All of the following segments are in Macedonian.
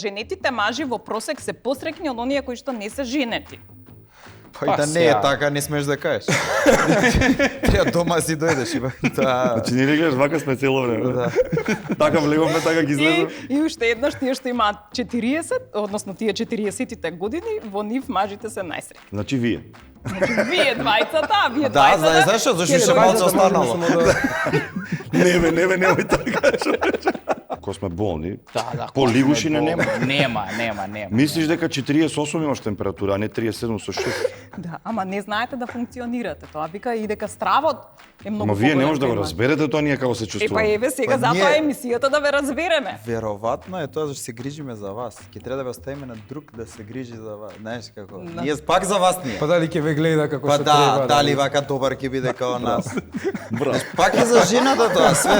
Женетите мажи во просек се посрекни од оние кои што не се женети. Па и да не е така, не смеш да кажеш. Треба дома си дојдеш и Значи не гледаш, вака сме цело време. Да. Така влеговме, така ги излезов. И уште еднаш тие што имаат 40, односно тие 40-тите години, во нив мажите се најсреќни. Значи вие. Вие двајцата, вие Да, двајцата. знаеш што, зашто ше малку останало. Не, немој така. Ако сме болни, по-лигушина нема. Нема. Мислиш дека 48 имаш температура, а не 37 со 6? Да, ама не знаете да функционирате. Тоа вика и дека стравот е многу. Ама вие не поголем може да го проблем. разберете тоа ние како се Па чувствуваме. еве сега Па затоа ние- е емисијата да ве разбереме. Веројатно е тоа зашто се грижиме за вас. Ќе треба да ве оставиме на друг да се грижи за вас. Знаеш како? Да. Ние пак за вас ние. Па дали ќе ве гледа како Па што да, треба? дали вака добар ќе биде као нас. Браво. Пак е за жената тоа све.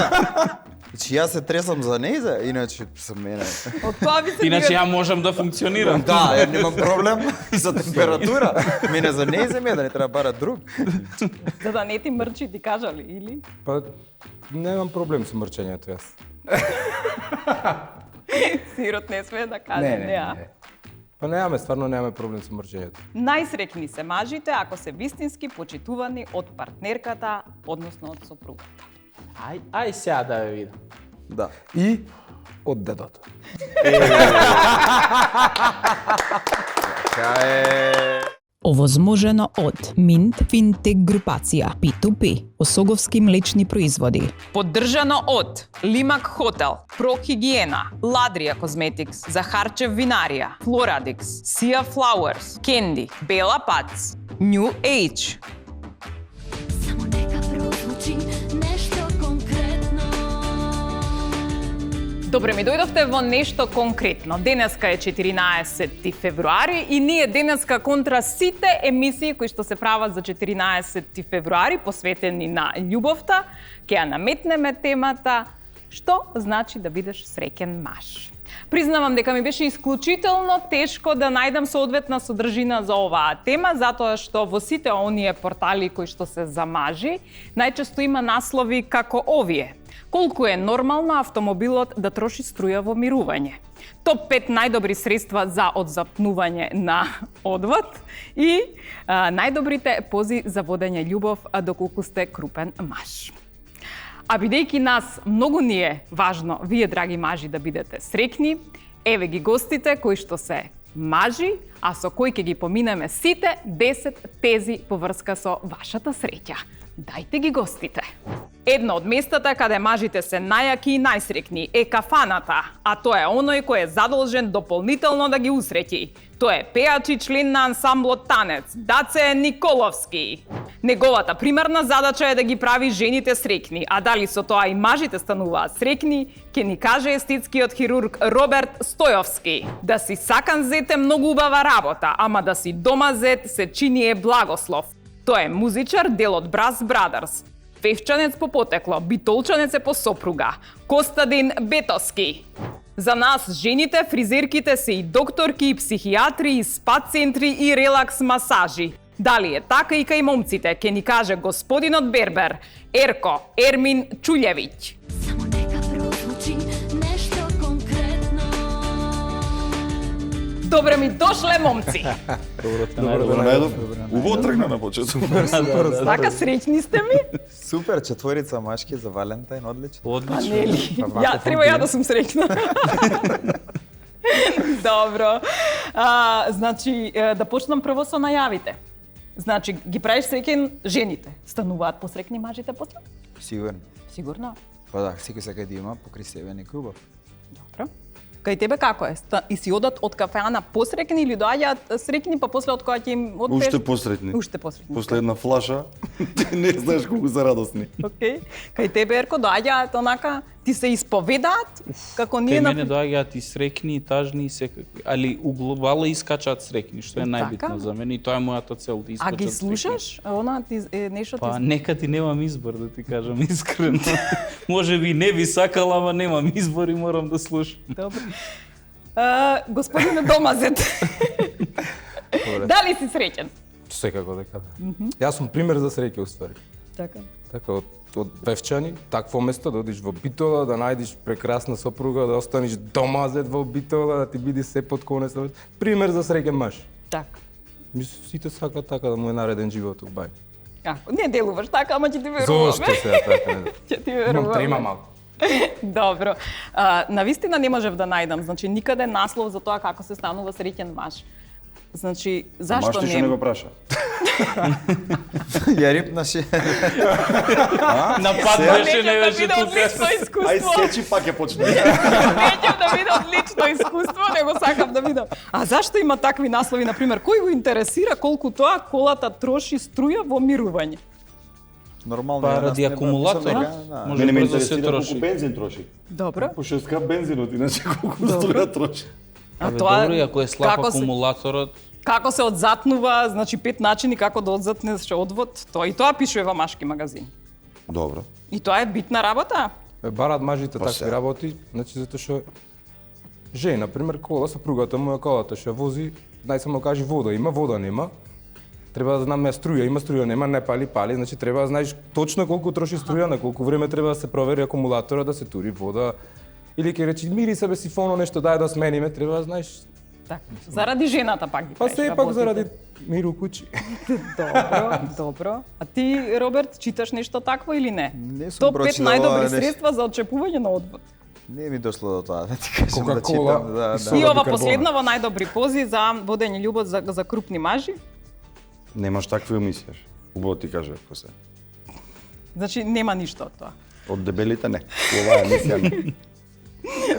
Значи јас се тресам за нејза, иначе за мене. Од тоа ви се Иначе дига- ја можам да функционирам. Да, ја немам проблем за температура. Мене за нејза ми е да не треба бара друг. за да не ти мрчи, ти кажали или? Па немам проблем со мрчењето јас. Сирот не смее да каже, а? Па стварно немаме проблем со мрчењето. Најсреќни се мажите ако се вистински почитувани од партнерката, односно од сопругата. Ај сега да ве видам. Да. И од дедото. Така е. Овозможено од Mint Fintech групација P2P, Осоговски млечни производи. Поддржано од Лимак Хотел, Прохигиена, Ладрија Козметикс, Захарчев Винарија, Флорадикс, Сија Флауърс, Кенди, Бела Пац, New Age. Само нека прозвучи нешто конкретно. Добре, ми дојдовте во нешто конкретно. Денеска е 14 февруари и ние денеска контра сите емисии кои што се прават за 14 февруари, посветени на љубовта, ќе ја наметнеме темата што значи да бидеш среќен маж. Признавам дека ми беше исклучително тешко да најдам соодветна содржина за оваа тема, затоа што во сите оние портали кои што се за мажи, најчесто има наслови како овие. Колку е нормално автомобилот да троши струја во мирување? Топ 5 најдобри средства за одзапнување на одвод и најдобрите пози за водење љубов доколку сте крупен маж. А бидејќи нас многу ни е важно, вие драги мажи, да бидете среќни, еве ги гостите кои што се мажи, а со кои ќе ги поминеме сите 10 тези по врска со вашата среќа. Дајте ги гостите. Едно од местата каде мажите се најаки и најсреќни е кафаната, а тоа е оној кој е задолжен дополнително да ги усреќи. Тој е пеач и член на ансамблот Танец, Даце Николовски. Неговата примерна задача е да ги прави жените среќни, а дали со тоа и мажите стануваат среќни, ќе ни каже естетскиот хирург Роберт Стојовски. Да си сакан зет е многу убава работа, ама да си дома зет се чини е благослов. Тој е музичар, дел од Brass Brothers. Певчанец по потекло, битолчанец е по сопруга. Костадин Бетоски. За нас, жените, фризерките се и докторки, и психијатри, и спа центри, и релакс масажи. Дали е така и кај момците, ќе ни каже господинот Бербер, Ерко Ермин Чулјевиќ. Само нека прозвучи нешто конкретно. Добре ми дошле, момци. Добро најдов. Убаво тргна на почеток. Така среќни сте ми? Супер, четворица машки за Валентайн, одлично. А нели? Ја треба ја да сум среќна. Добро. Значи, да почнам прво со најавите. Значи, ги правиш среќен жените. Стануваат посреќни мажите после? Сигурно. Сигурно. Па да, секој сака да има покри себе некој убав. Добро. Кај тебе како е? И си одат од кафеана посреќни или доаѓаат среќни, па после од која ќе им одпеш? Уште посретни. Уште посреќни. После една флаша, ти не знаеш колку се радосни. Океј. Кај тебе, Ерко, доаѓаат онака, ти се исповедаат, како ние Кај на... мене доаѓаат и среќни, и тажни, и секакви, али у глобала искачаат среќни, што е најбитно Така? за мене и тоа е мојата цел, да А искачат ги среќни. слушаш? Она ти е нешто ти... Па некад и немам избор, да ти кажам искрено. Може би не би сакала, ама немам избор и морам да слушам. Добро. Господине Домазет, дали си среќен? Секако дека да. Јас сум пример за среќа уствари. Така. Така, од Певчани, такво место, да одиш во Битола, да најдиш прекрасна сопруга, да останеш домазет во Битола, да ти биде се под конец. Пример за среќен маж. Така. Мислам, сите сакаат така да му е нареден животот, бај. Како? Не делуваш така, ама ќе ти веруваме. Зошто сега така? Ќе ти Имам веруваме. трема малку. Добро. Навистина не можев да најдам, значи никаде наслов за тоа како се станува среќен маж. Значи, зашто Маш ти што не го праша? Ја рипнаше. На пат беше, не да беше биде тука. одлично Ај искуство. сечи пак ќе почне. Неќем да биде одлично искуство, него сакам да видам. А зашто има такви наслови, на пример, кој го интересира колку тоа колата троши струја во мирување? Нормално. Па ја ради нас не- акумулатора, Да. може Мене ме брзо се интересира колку троши. бензин троши. Добро. Пошто е скап бензинот, иначе колку струја троши. Абе, добро, и ако е слаб како се- акумулаторот, Како се одзатнува, значи 5 начини како да одзатнеш одвод, тоа и тоа пишува во машки магазин. Добро. И тоа е битна работа. Барат мажите Па такви сега. работи, значи затоа што жена, например, кола, сопругата му е колата што ја вози, најсамо кажи вода има, вода нема. Треба да знаме струја има, струја нема, не пали, пали, значи треба да знаеш точно колку троши струја, на колку време треба да се провери акумулатора, да се тури вода. Или ќе речи мири себе сифоно нешто дај да смениме, треба да знаеш. Така. Заради жената пак ги Па правиш сепак работите. заради миру куќи. Добро, добро. А ти, Роберт, читаш нешто такво или не? Не сум Топ 5 прочитал најдобри ова, не. средства за отчепување на одвод. Не ми дошло до тоа, да ти кажам да Кока-кола читам. Да, и да. сода. И ова бикарбонат. последнава најдобри пози за водење љубов за крупни мажи. Немаш такви емисија. Убаво ти каже ако се. Значи нема ништо од тоа. Од дебелите не. Ова е емисија не.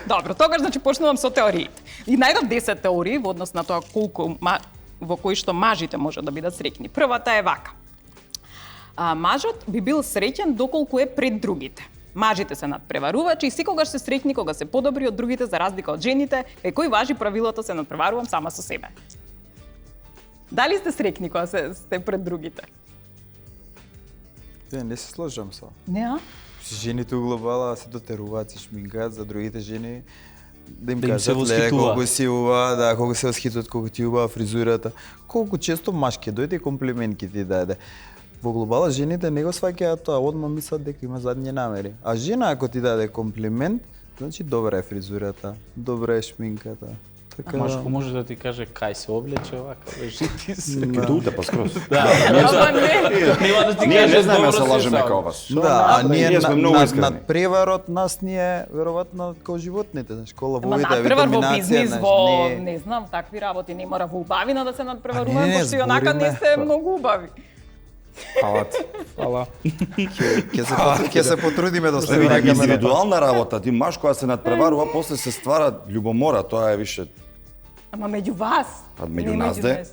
Добро, тогаш значи почнувам со теориите. И најдов 10 теории во однос на тоа колку во кои што мажите може да бидат среќни. Првата е вака. Мажот би бил среќен доколку е пред другите. Мажите се надпреварувачи и секогаш се среќни кога се подобри од другите за разлика од жените, кај кој важи правилото се надпреварувам сама со себе. Дали сте среќни кога сте пред другите? Не се сложам со. Не, а? Жените у глобала се дотеруваат, се шминкаат за другите жени. Да им Да им се кажат, леле, восхитува. колку си убава, да, колку се восхитуваат, колку ти убава фризурата. Колку често маж ќе дојде и комплимент ќе ти даде. Во глобала жените не го сваќаат тоа, одма мислат дека има задни намери. А жена ако ти даде комплимент, значи добра е фризурата, добра е шминката. Така Машко може да ти каже кај се облече овака, лежи ти се. Като утепа скроз. Ама не. Нема да ти Ние каже не знаеме да добро се си лажеме сам. како вас. Да, а ние сме многу искрени. над преварот нас ние веројатно како животните, знаеш, кола Ама војта, надпревар во витаминација, бизнис, знаеш, во не. не знам, такви работи не мора во убавина да се надпреварува, А не, пошто и онака не збориме. сте многу убави. Фала ти. Фала. Ќе се потрудиме да се Види, враќаме на индивидуална работа, ти маж која се надпреварува, после се ствара љубомора, тоа е више Ама меѓу вас. А меѓу не нас де? нас.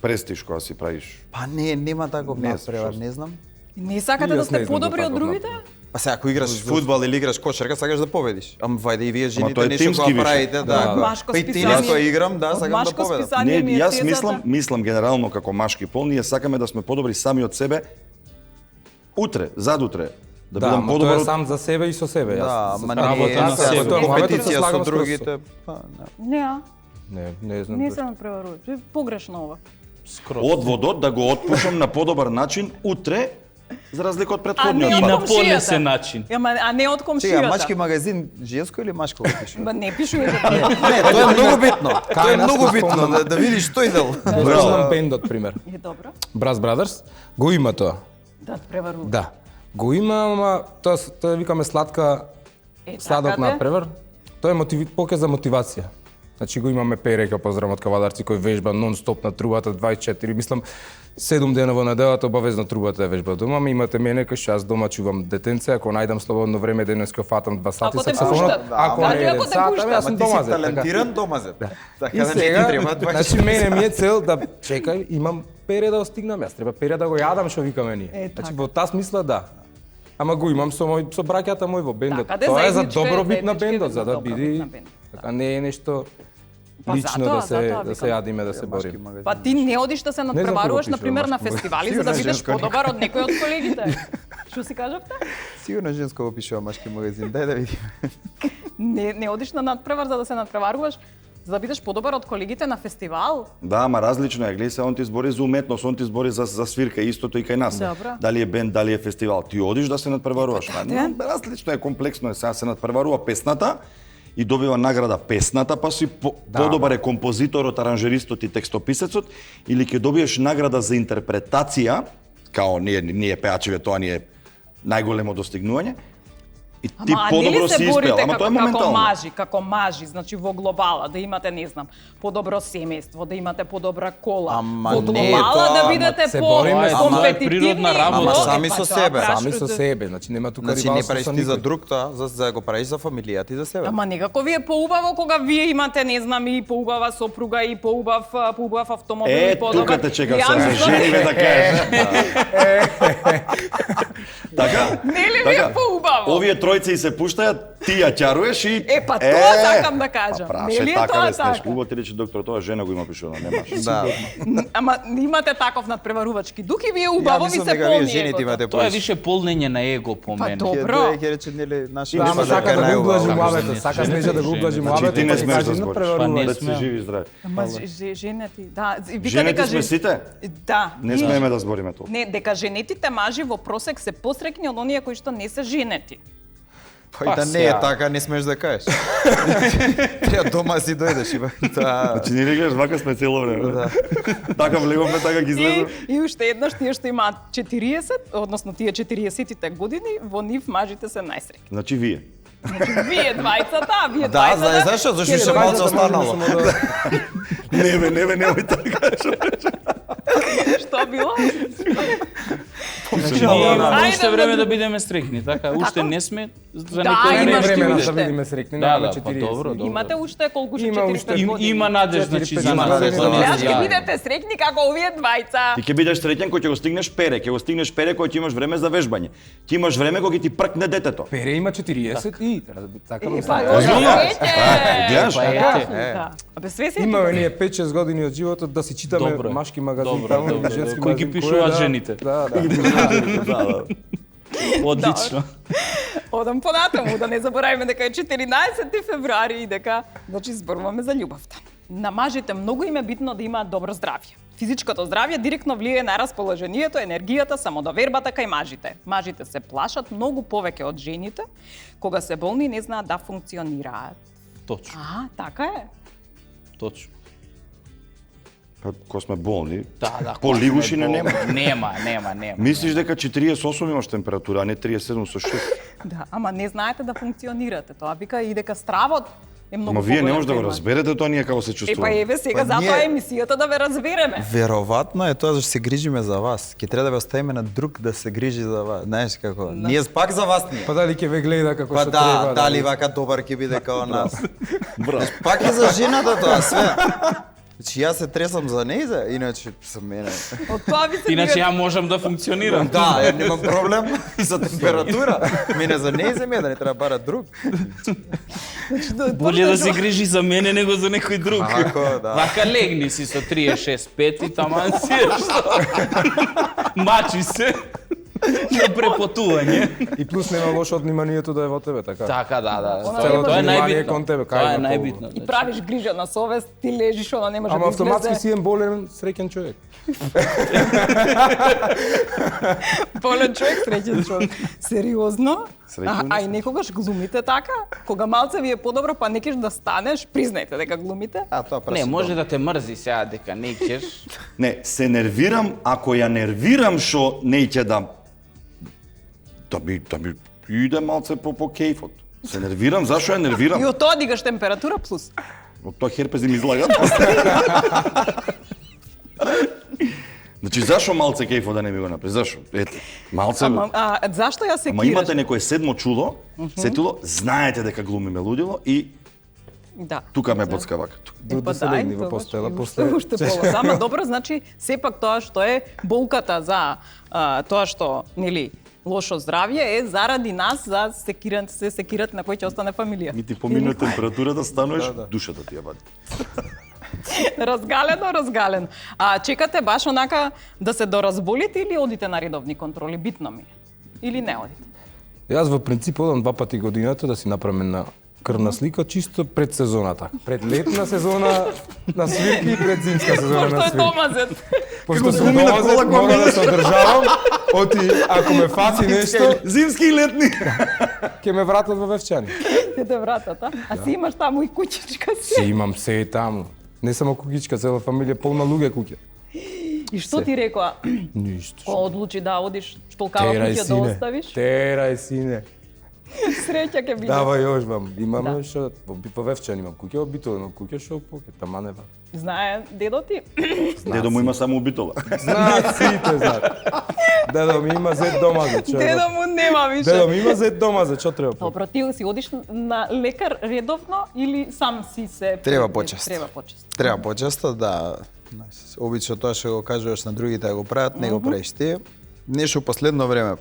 престиж која си правиш. Па не, нема таков Не, надпревар, што? не знам. Не сакате И да јас не сте знам подобри за од таков другите? Па сега ако играш фудбал или играш кошарка, сакаш да победиш. Ама вајде и вие жените тоа е нешто тимски кога више. правите, Да, да. Машко Па и списание. тенис кој играм, да, Од сакам да машко победам. списание ми е јас тезата. мислам генерално како машки пол, ние сакаме да сме подобри сами од себе утре, задутре, да Да, бидам ама тоа подобар е од... сам за себе и со себе. Да, ама не работа е на сега, себе. Тоа муабетот се компетиција слагам со скроз другите. Па, не. Не, а? Не знам. Не се надпреварува. Погрешно ова. Скроз. Одводот да го отпушам на подобар начин утре, за разлика од А не претходниот И од пат. на комшијата. понесен начин. Ама, а не од Сега, комшијата. машки магазин, женско или машко го пишува? Ба не пишувате тоа. Не, тоа е многу битно. Тоа е нас многу го битно, спомнам. да видиш тој дел. Врзнам бендот пример. Е добро. Brass Brothers го има тоа. Да надпреварува. Да. Го има, ама тоа викаме сладка сладок така де. надпревар. Тоа е поке за мотивација. Значи го имаме Перека, поздрав од Кавадарци, кој вежба нон-стоп на трубата 24, мислам 7 дена во неделата обавезно трубата ја вежба дома. Ама имате мене кај што јас дома чувам детенце, ако најдам слободно време денеска фатам 2 сати Ако те саксофонот. пуштат. Ако Значи, не ако е те сат, пуштат. јас сум Ама ти си домазет. така. талентиран домазет. Така И да не ти сега, треба 24 значи мене ми е цел да чекај, имам пере да остигнам, јас треба пере да го јадам што викаме ние. Е, Значи така. во таа смисла да. Ама го имам со браќата мој во бендот. Така, де, Тоа е за заедничко е, добробит на заедничко е бендот, за за да добробит биде на бендот. така не е нешто Па лично затоа, да се затоа да се викам. јадиме, да се Машки борим. магазин. Па ти не одиш да се надпреваруваш, кога на пример, пишува на машко. фестивали, за Сигурно да бидеш женско подобар од некој од колегите. Што си кажавте? Сигурно женско го пишува машки магазин. Дај да видиме. Не одиш на надпревар за да се надпреваруваш? За да бидеш подобар од колегите на фестивал? Да, ама различно е. Гледај се, он ти збори за уметност, он ти збори за свирка, истото и кај нас. Добро. Дали е бенд, дали е фестивал. Ти одиш да се надпреваруваш. Различно е, комплексно е. Сега се надпреварува песната и добива награда песната, па си подобар е композиторот, аранжеристот и текстописецот, или ќе добиеш награда за интерпретација, као ние пеачеве, тоа ни е најголемо достигнување. И ти подобро си испел, ама тоа е моментално. Како мажи, значи во глобала, да имате, не знам, подобро семејство, да имате подобра кола, Ама во не е глобала тоа, да ама бидете се бориме, ама компетитивни. природна работа. Ама сами со себе. Сами со себе, значи нема тука Значи не рибалство правиш со ти за никој. друг тоа, за го правиш за фамилијата и за себе. Ама некако ви е поубаво кога вие имате, не знам, и поубава сопруга, и поубав автомобил, и подобар. Тука те чекам Ја сега, мислам- жениве да кажеш. Така? Не ли ви е поубаво? Овие тројци и се пуштаат, ти ја ќаруеш и... Па тоа сакам да кажам. Праше, Не ли е така тоа ве снеш. така? Убаво ти рече доктор, тоа жена го има пишано, немаш. Да. Ама имате таков надпреварувачки дух и вие убаво ви мислам се дека вие полни жените егото. имате Тоа е повеќе. више полнење на его по Па мене. добро. Ќе рече нели наши Да, ама сака да го ублажи муабето, не, сака жените, Снежа да го ублажи жените. муабето, Значи ти не па ќе смееш каже да на збориш. преварување. Да си живи и здрави. Ама женети, да. Вика Жените дека сме сите? Да. Не смееме да збориме тоа. Не, дека женетите мажи во просек се посрекни од оние кои што не се женети. Па и да не е така, не смееш да кажеш. Треба дома си дојдеш и да. Значи не гледаш, вака сме цело време. Така влеговме, така ги излезу. И уште еднаш тие што имаат 40, односно тие 40-тите години, во нив мажите се најсрекни. Значи вие. Значи вие двајцата, вие Да, двајцата. знаеш зашо? Зашто ќе ще дојдете- малце останало. Немој така. Што било? Значи, Ајде, ние имаме ајде, уште време да- да бидеме стрекни, така? Уште не сме за Да, некој имаш време. ти време уште. да видиме срекни, Да, немаме да, па 40. добро, добро. Имате уште колку ше Има 4-5 уште- години. Има надеж, значи за Има нас. надеж, за да, нас, Гледаш, ќе да. бидете срекни како овие двајца. Ти ќе бидеш среќен кога ќе го стигнеш пере, ќе го стигнеш пере кога ќе имаш време за вежбање. Ти имаш време кога ќе ти пркне детето. Пере има 40 и така да Па, стане. Озбилно? ете. Гледаш? Па ете. Да. Абе све се Имаме ние 5-6 години од животот да си читаме Добро. машки магазин Добро, таму добро, или женски добро. Кои ги магазин, пишуваат да. жените. Да, да. Одлично. Одам понатаму, да не забораваме дека е 14 февруари и дека, значи, зборуваме за љубовта. На мажите многу им е битно да имаат добро здравје. Физичкото здравје директно влијае на расположението, енергијата, самодовербата кај мажите. Мажите се плашат многу повеќе од жените, кога се болни и не знаат да функционираат. Точно, Така е. точно. Па, кога сме болни, Да, по-лигушина нема. Нема. Мислиш дека 48 имаш температура, а не 37 со 6. Да, ама не знаете да функционирате. Тоа вика и дека стравот е многу Ама вие не поголем може да го кај мажите. разберете тоа ние како се Па чувствуваме. еве сега Па затоа ние- е емисијата да ве разбереме. Веројатно е тоа зашто се грижиме за вас. Ќе треба да ве оставиме на друг да се грижи за вас. Знаеш како? Ние пак за вас ние. Па дали ќе ве гледа како Па што да, треба. дали вака добар ќе биде као нас. Браво. Пак е за жената тоа све. Значи јас се тресам за нејза, иначе за мене. Од тоа ви се Иначе дигат- ја можам да функционирам. Да, ја немам проблем и за температура. Мене за нејза ми е да не треба бара друг. Боле да се грижи за мене него за некој друг. Ако, да. Вака легни си со 36-5 и таман си е што. Мачи се на препотување. И плюс нема лошо од вниманието да е во тебе, така. Така, да. Целото Тоа е внимание најбитно. кон тебе, Тоа е кај го најбитно. И правиш грижа на совест, ти лежиш, она не може Ама да автоматски излезе. си ем болен, среќен човек. Болен човек, среќен човек. Сериозно? Среќен А и некогаш глумите така? Кога малце ви е подобро, па не кеш да станеш, признајте дека глумите. А тоа Не, може да те мрзи сега дека не кеш. Не, се нервирам, ако ја нервирам што не ќе да ми иде малце по кејфот. Се нервирам, зашо ја нервирам? И од тоа дигаш температура плюс. Од тоа херпес им излагат. Значи, зашо малце кејфот да не ми го направи? Зашо? Ете, малце... Ама зашто ја се Ама имате некое седмо чудо, сетило, знаете дека глумиме лудило и Да. тука ме боцка вака. Да се легни во постела, после... Уште поло. Ама добро, значи, сепак тоа што е болката за тоа што, нели, лошо здравје е заради нас, за се секират на кој ќе остане фамилија. И ти помина температурата, стануваш, душата ти ја вади. Разгалено. Чекате баш онака да се доразболите или одите на редовни контроли? Битно ми е. Или не одите? Јас во принцип одам 2 пати годината да си направам една крвна слика чисто пред сезоната. Пред летна сезона на свирки и пред зимска сезона Што на е свирки. домазет? Пошто сум домазет, мора да се одржавам, оти ако ме фати нешто, Зимски и летни. ќе ме вратат во Вевчани. Ќе те вратат, а? А си имаш таму и куќичка си. Си имам се и таму. Не само куќичка, цела фамилија, полна луѓе куќе. И што ти рекоа? Ништо. Кога одлучи да одиш, толкава Терај куќа да сине, оставиш? терај сине. Среќа ќе биде. Давај još вам. Имаме што во Вевчани имам куќе, обително куќе што поке, тама не va. Знае дедо ти? Дедо му има само убитола. Знаат сите, знаат. Дедо ми има зет дома за што. Дедо му нема више. Дедо ми има зет дома за што треба. Добро, ти си одиш на лекар редовно или сам си се... Треба почесто. Треба почесто. Треба почесто, да. Обично тоа што го кажуваш на другите да го прават, не го правиш ти. Нешто последно време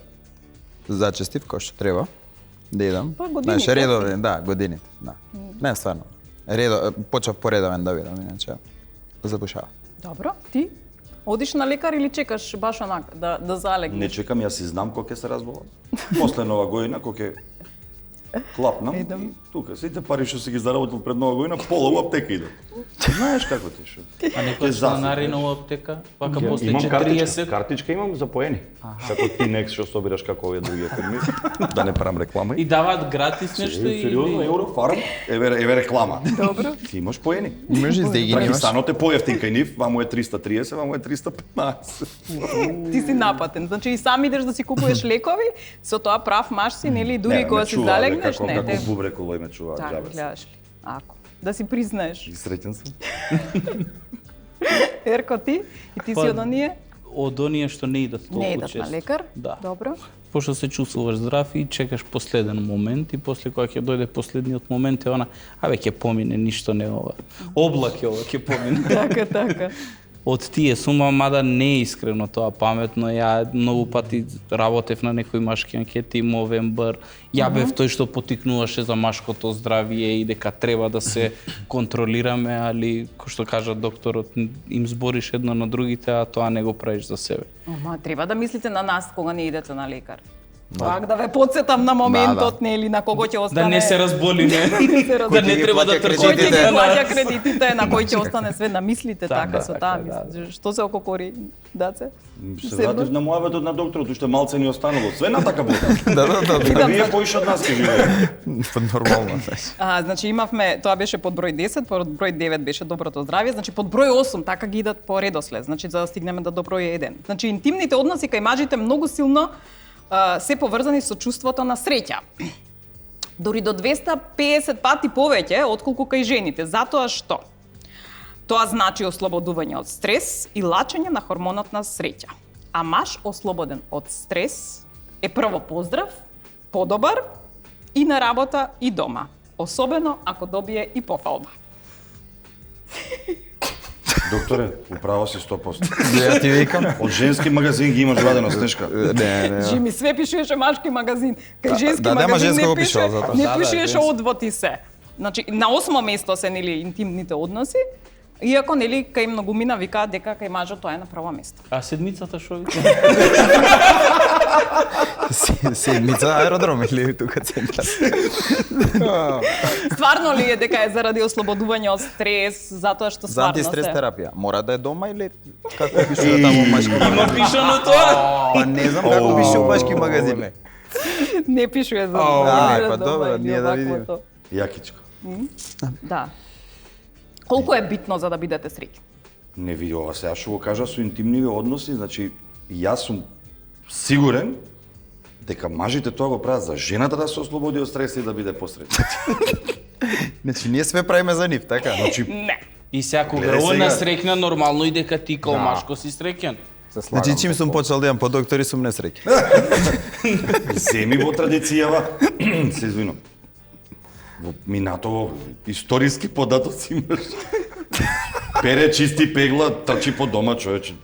зачестив кој што треба. Да идам. Па, годините. Знаеш, редовен, да, годините, да. Не, стварно. Почав поредовен да видам, иначе запушава. Добро, ти? Одиш на лекар или чекаш баш онака да залегнеш? Не чекам, јас си знам кога ќе се разболам. После нова година, кога ќе клапнам, Идам. и тука сите пари што си ги заработил пред нова година, пола у аптека идат. Знаеш како ти што? А некој станари на аптека, вака после Имам 40. картичка имам за поени. Како ти некс што собираш како овие други фирми. Да не правам реклама. И даваат гратис нешто Сериозно, или... Eurofarm, еве реклама. Добро. Ти имаш поени. Имаш издеги, немаш. Пакистанот е поевтин кај нив, ваму е 330, ваму е 315. Ти си напатен. Значи и сам идеш да си купуваш лекови, со тоа прав маш си, нели, дури кога си залегнеш, не те. Како бубрекуло ме чуваат, Така, џабе. гледаш ли? Ако. Да си признаеш. И среќен сум. Ерко ти? И ти си Па, од оние? Од оние што не идат толку Не идат често. на лекар? Да. Добро. Пошто се чувствуваш здрав и чекаш последен момент и после кога ќе дојде последниот момент е она, абе ќе помине, ништо не ова. Облак е ова, ќе помине. Така, така. Од тие сума, мада не е искрено тоа паметно, ја многу пати работев на некои машки анкети, Movember, ја бев тој што потикнуваше за машкото здравие и дека треба да се контролираме, али, кој што кажа докторот, им збориш едно на другите, а тоа не го правиш за себе. Ама треба да мислите на нас кога не идете на лекар. Пак да ве подсетам на моментот, нели, на кого ќе остане... Да не се разболиме, не се да не ги треба да плаќа Кој ќе трчите ги на плаќа кредитите, на кој ќе остане све, на мислите Така, така со така, таа да, мисли. Што се ококори, даце? Се вратив на мојавето на докторот, уште малце ни останало. Све на така буде. Да. Вие поише од нас ќе живеете. Нормално. Значи имавме, тоа беше под број 10, под број 9 беше доброто здравје, значи под број 8 така ги идат по редослед, значи за да стигнеме до број 1. Значи интимните односи кај мажите многу силно се поврзани со чувството на среќа. Дори до 250 пати повеќе отколку кај жените, затоа што тоа значи ослободување од стрес и лачење на хормонот на среќа. А маж ослободен од стрес е прво поздрав, подобар и на работа и дома, особено ако добие и пофалба. Докторе, управо си 100%. Ја ти викам. Од женски магазин ги имаш вадено снешка. Не. Жими све пишуваше машки магазин, кај женски да, нема магазин женско не го пише, пишува затоа. не Да, да, пишуваше женско. одвод и се. Значи на 8 место се нели интимните односи, иако нели кај многумина викаат дека кај мажот тоа е на прво место. А седмицата што ви? Седмица аеродром или тука центар. Стварно ли е дека е заради ослободување од стрес, затоа што За стварно антистрес се? терапија. Мора да е дома или како пишува таму машки Има магазин? пишано тоа? Па не знам како пишува машки магазин. Не пишува за ај, за па дома добро, или ние да видиме. оваквото. Јакичко. Да. Колку е битно за да бидете среќни? Не види ова сега што го кажа со интимниви односи, значи јас сум сигурен дека мажите тоа го прават за жената да се ослободи од стрес и да биде посреќна. Значи ние све правиме за нив, така? Значи Не. И секога Гледај она сега. среќна нормално и дека ти као машко си среќен. Се слагам. Значи чим сум почел да идам по доктори сум несреќен. земи во традицијава, се извинувам. Во минатово историски податоци имаш. Пере, чисти пегла, трчи по дома, човече.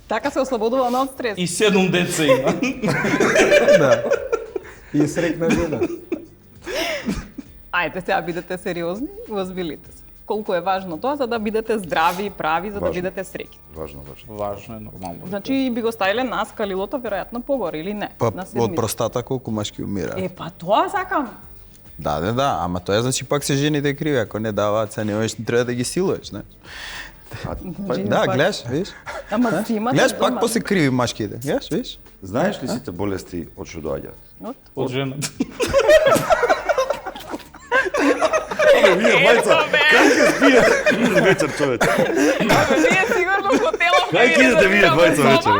Така се ослободува од стрес. И 7 деца има. Да. И срекна жена. Ајде сега бидете сериозни, возбилите се. Колку е важно тоа за да бидете здрави и прави, за да Важно. бидете среќни. Важно, важно. Важно е нормално. Значи би го ставиле нас калилото веројатно погоре или не? Па на од седмица. простата колку машки умира. Па тоа сакам. Да, ама тоа значи пак се жените криви, ако не даваат, се не треба да ги силуваш, знаеш. Да, гледаш, видиш? Ама си имате Гледаш, дома. пак после криви машките, гледаш, видиш? Знаеш ли сите болести од што доаѓаат? Од жената. Вие двајца, кај ќе спиете вечер, човече? Вие сигурно в хотелот. Кај ќе идете вие двајца вечер?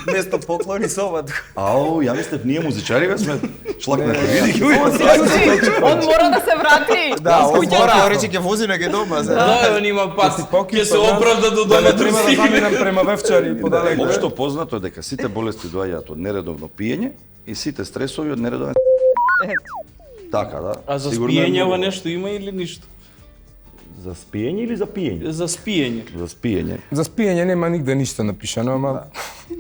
Место поклони соба. Ау, ја мислев ние музичари бе сме шлакнати. Види Он мора да се врати. Да, Од он куќата. мора рече ќе вози на дома. Да, он има пат. Ќе се оправда до Да дома не треба да заминам према Вевчари подалеку. Општо познато е дека сите болести доаѓаат од нередовно пиење и сите стресови од нередовен. Така, да. А за Сигурно е спиење многу. ова нешто има или ништо? За спиење или за пиење? За спиење. За спиење. За спиење нема нигде ништо напишано, ама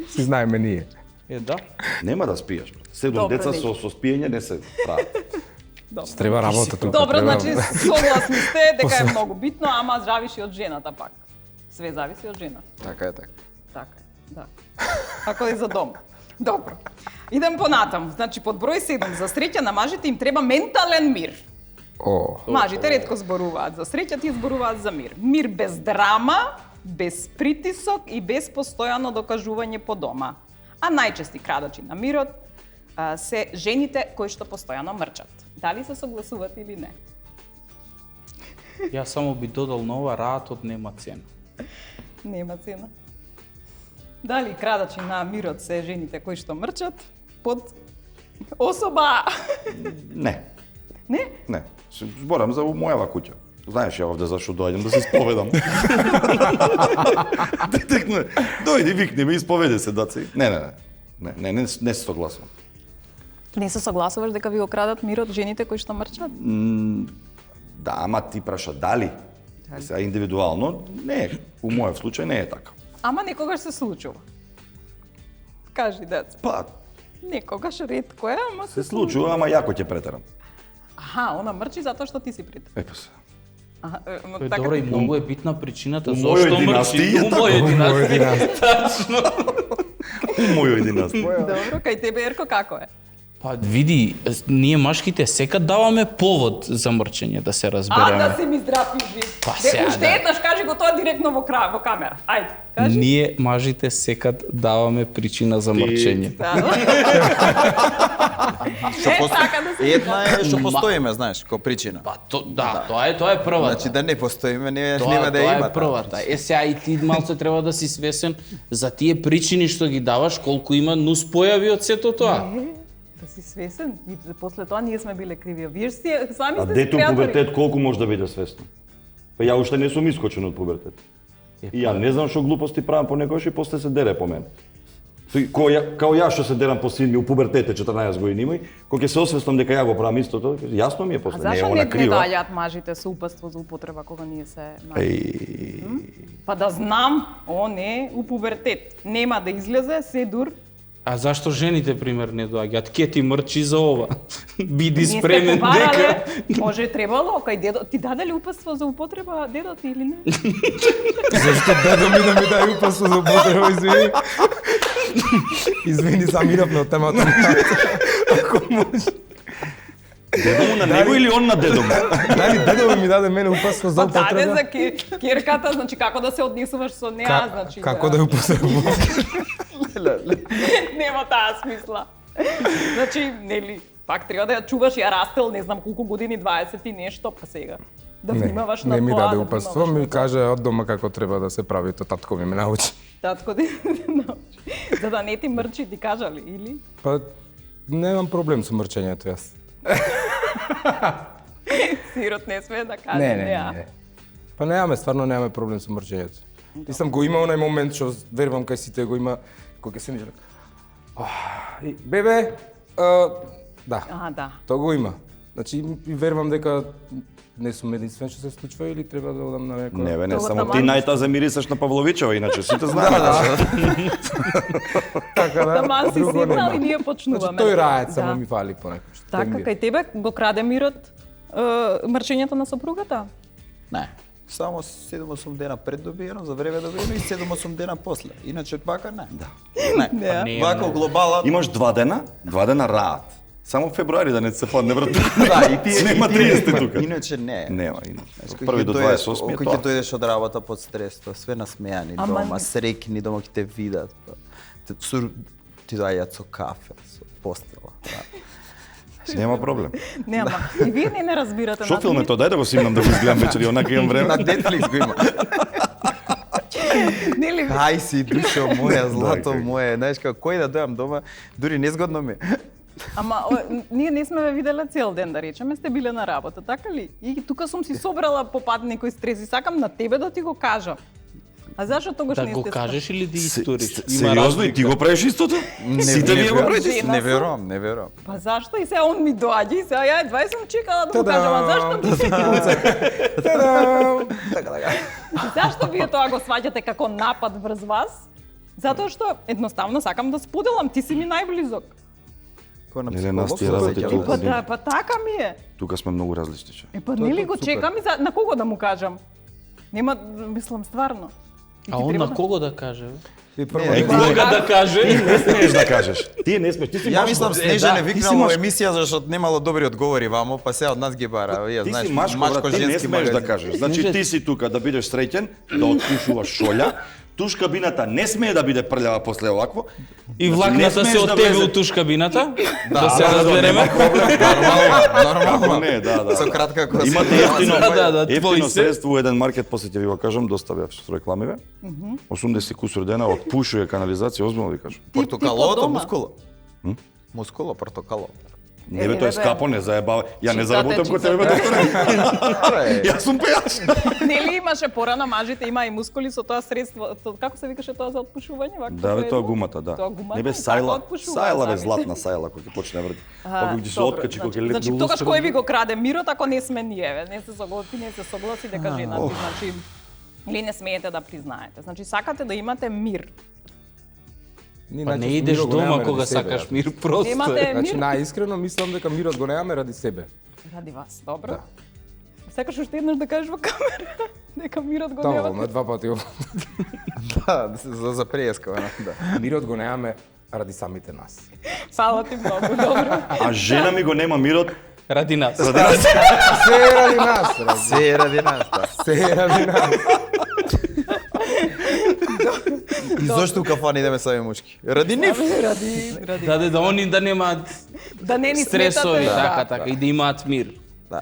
си знаеме ние. Да. Нема да спиеш. 7 Добро, деца Ники. со спиење не се прават. Треба работа тука. Добро, треба- значи согласни сте дека е многу битно, ама зависи од жената пак. Све зависи од жената. Така е, така. Така е, да. Ако е за дом. Добро. Идем понатаму. Значи, под број 7, за среќа на мажите им треба ментален мир. О, Мажите ретко зборуваат за среќа, тие зборуваат за мир. Мир без драма, без притисок и без постојано докажување по дома. А најчести крадачи на мирот се жените кои што постојано мрчат. Дали се согласувате или не? Јас само би додал на ова, раатот нема цена. Нема цена. Дали крадачи на мирот се жените кои што мрчат под особа? Не, Не? не. Се зборам за мојава куќа. Знаеш ја овде зашо доаѓам да се исповедам. Детекне, дојди, викни ме, исповеди се, даци. Не се согласувам. Не се согласуваш дека ви го крадат мирот жените кои што мрчат? Да, ама ти праша дали? Сега индивидуално не е. У мојов случај не е така. Ама некогаш се случува. Кажи, деца. Па, Некогаш ретко е, ама се случува, ама јако ќе претерам. Аха, она мрчи затоа што ти си пред. Епа се. Тој добро и многу е битна причината у зошто мојој мрчи. династија, У мојој династија. Тачно. У мојој династија. Добро, кај тебе Ерко како е? Па види, ние машките секад даваме повод за мрчење, да се А, да разбереме. си ми здрав и жив. Па сега, Уште да. еднаш кажи го тоа директно во камера. Ајде, кажи. Ние мажите секад даваме причина за мрчење. Да. Така да се Една е што постоиме, знаеш, ко причина. Па тоа е првата. Значи да не постоиме, нема Тоа да ја има. е првата. Сега и ти малце треба да си свесен за тие причини што ги даваш, колку има нус појави од сето тоа. Да си свесен и после тоа ние сме биле криви. Вие си сами А сте дете у пријатели. пубертет колку може да биде свесно? Па ја уште не сум искочен од пубертет. И ја не знам што глупости правам понекогаш и после се дере по мене. Тој као ја што се дерам по син ми у пубертете 14 години имај, кога ќе се освестам дека ја го правам истото, јасно ми е А после, не е зашо не она крива. доаѓаат мажите со упатство за употреба кога ние се мажи? Еј, Па да знам, он е у пубертет. Нема да излезе, се дур. А зашто жените пример не доаѓаат? Ке ти мрчи за ова. Биди Ние сте спремен побарале, дека може требало, кај дедо, ти даде ли упатство за употреба дедо ти или не? Зашто дедо ми да ми дај упатство за употреба, извини. Извини, заминавме од темата. Ако може. дедо му на него или он на дедо му? Дали дедо ми даде мене упатство за Па даде употреба? за керката, значи како да се однесуваш со неа, значи Како да ја употребувам? Нема таа смисла. Значи, нели, пак треба да ја чуваш, ја растел, не знам колку години, 20 и нешто, па сега. Да внимаваш на не ми тоа, даде да упатство, внимаваш ми на тоа. каже од дома како треба да се прави, то татко ми ме научи. Татко ти научи. За да не ти мрчи, ти кажа ли, или? Па немам проблем со мрчењето јас. Сирот не смее да каже Не. Па немаме, стварно немаме проблем со мрчењето. Истам го има онај момент што верувам кај сите го има кога ќе се нижа. Бебе, да. Да. Тоа го има. Значи и верувам дека не сум единствен што се случува или треба да одам на некој. Не бе, не, Тоа само таман. ти најта замирисаш на Павловичева, иначе сите знаат. Така да. Таман си друго седнал нема. и ние Значи почнуваме. тој раец Да. само ми фали понекој. Така, кај тебе го краде мирот мрчењето на сопругата? Не. Само 7-8 дена пред добиено, за време добиено и 7-8 дена после. Иначе пака не. Да. Не. Не. Не, Вако глобала. Имаш 2 дена раат. Само февруари да не се падне брат. Да, и тие нема 30 тука. Иначе не. Нема, иначе. Знаеш, Од први до 28 Кој ќе дојдеш од работа под стрес, тоа све насмејани Ама дома, среќни дома ќе те видат. Ти доаѓаат со кафе, со постела. Да. Нема проблем. Не, ама и вие не разбирате. Шо филм е тоа? Дај да го снимам да го изгледам вечер, онака имам време. На Netflix го има. Нели Хај си, душо моја, злато Дај, моје. Знаеш како, кој да дојам дома, дури незгодно ми е. Ама ние не сме ве виделе цел ден, да речеме, сте биле на работа, така ли? И тука сум си собрала попад некој стрес и сакам на тебе да ти го кажам. А зашто тогаш Да не го сте кажеш или да историш? Сериозно и ти го правиш истото? Сите вие го правите? Жена Не сум. верувам, не верувам. Па зашто и сега он ми доаѓа и сега ја едва сум чекала да му кажам, а зашто би зашто вие тоа го сваќате како напад врз вас? Затоа што едноставно сакам да споделам, ти си ми најблизок. Кој на Не, нас ти психолог работи се тука. сеќавам. Па да, па така ми е. Тука сме многу различни. Че. Па нели го чекам и на кого да му кажам? Нема, мислам стварно. И А ти он треба на кого да каже? И прво Е, Кога да каже? Не смееш да кажеш. Ти не смееш, ти си Ја маш- мислам Е, Снежане да, ти си викнал во маш- емисија зашто немало добри одговори вамо, па сега од нас ги бара. Ја Ти знаеш, си машко, брат, ти не женски смееш да магазин. кажеш. Значи ти си тука да бидеш среќен, да отпушуваш шолја, туш кабината не смее да биде прљава после овакво. И Значи, влакната не се смееш да оттега влезе- од туш кабината? Да Да, се да, разбереме? Нормално. Не, да. Со кратка коса. Имате ефтино, Да, твои ефтино се. средство у еден маркет, после ќе ви го кажам, доставя со рекламиве. 80 кусур дена отпушува канализација, озбилно ви кажам. Портокалото, дома? мускуло. Мускуло, портокало. Не бе, Е, тоа е бе, скапо, не заебава. Ја не Читате, заработам кој тебе, читате. докторе. Јас сум пејач. Нели имаше порано мажите има и мускули со тоа средство, како се викаше тоа за отпушување? Вака Да, бе, средство? тоа гумата, да. Тоа гумата. Не бе, и така сајла. отпушува Сајла, бе, самите. златна сајла, кој ќе почне врти. Аха, Па кој ќе се добро, откачи, кој ќе значи, лепи. тогаш кој ви го краде мирот ако не сме ние, бе? Не се согласи, не се согласи дека женати, значи или не смеете да признаете. Значи сакате да имате мир. Па не идеш дома кога сакаш мир, просто Немате е. Значи, мир најискрено мислам дека мирот го немаме ради себе. ради вас, добро? Да. Сакаш уште еднаш да кажеш во камера дека мирот го Доволно, немате? два пати. Да, за преска, да. Мирот го немаме ради самите нас. Фала ти многу, добро. А жена ми го нема мирот. Ради нас. Се е ради нас, Се е ради нас, да. се е ради нас. И зошто у кафана идеме сами мушки? Ради нив. Ради Да они да немаат да не ни стресови, сметате, така, и да имаат мир. Да.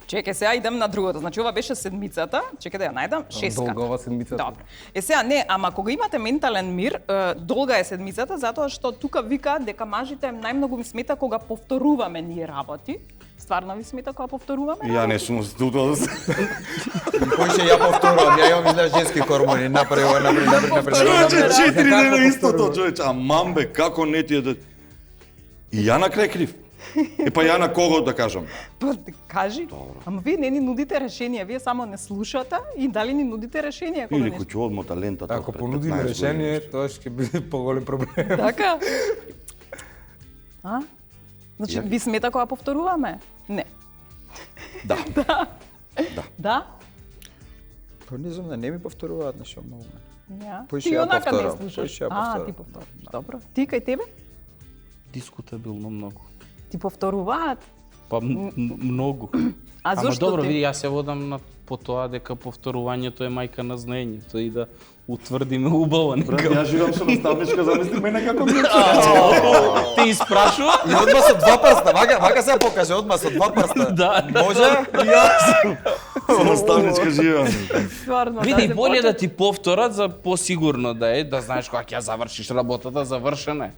Чекај, сега идем на другото. Значи ова беше седмицата. Чекај да ја најдам, шеска. Долгова седмицата. Добро. Сега не, ама кога имате ментален мир, долга е седмицата затоа што тука вика дека мажите најмногу ми смета кога повторуваме ние работи. Стварно ви смета кога повторуваме? Ја не сум студо. Кој ќе ја повторувам? Ја имам изгледа женски хормони, направи ова, направи. Човече, 4 дена Како истото, повторува? човече. А мамбе, како не ти е да... И ја на крај крив. Е па ја на кого да кажам? Па кажи. Ама вие не ни нудите решение, вие само не слушате и дали ни нудите решение кога Или нешто. кој ќе одмота лентата. Ако пред понудиме 15 решение, години. тоа ќе биде поголем проблем. Така? А? Значи, Ја- ви смета кога повторуваме? Не. Да. Да? Па не знам, да не ми повторуваат нешто многу. Ја. Пој Ти ќе ја онака не повторам, слушаш. пој ќе ја А, повторам. ти повтораш. Добро. Ти кај тебе? Дискутабилно многу. Ти повторуваат? Па многу. А Ама зошто добро, ти? види, јас се водам на по тоа дека повторувањето е мајка на знаењето и да утврдиме убаво Брат, нека. ја живеам со наставничка, замисли мене како ми е. Ти испрашува? И одма со два прста, вака се покаже, одма со два прста. Да. Може? Јас. Со наставничка живеам. Стварно, Види, се боле почне- да ти повторат за посигурно да е, да знаеш кога ќе ја завршиш работата, завршена е.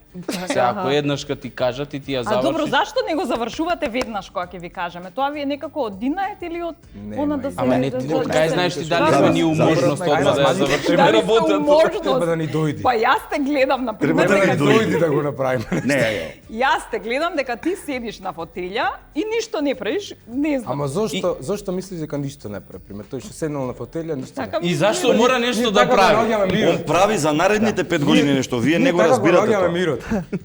Сега, ако еднаш ка ти кажат и ти ја А добро, завршиш... зашто не го завршувате веднаш кога ќе ви кажеме? Тоа ви е некако од динајте или од Нема она да се Ама не, да- ти, да- кај да- знаеш ти да- дали да- сме ние у да- можност да- одма да ја да- завршиме Дали сте у работата? можност? Треба да ни дојди. Па јас те гледам на пример Треба да дека ни дојди. Дојди да го направиме. Не, јас те гледам дека ти седиш на фотелја и ништо не правиш, не знам. Ама зошто мислиш дека ништо не прави? Пример, тој што седнал на фотелја, ништо не. Така ми И зашто изгледа. мора нешто да Така го прави? наоѓаме он мирот. прави за наредните 5 години нешто. Вие не го Така разбирате наоѓаме тоа. мирот.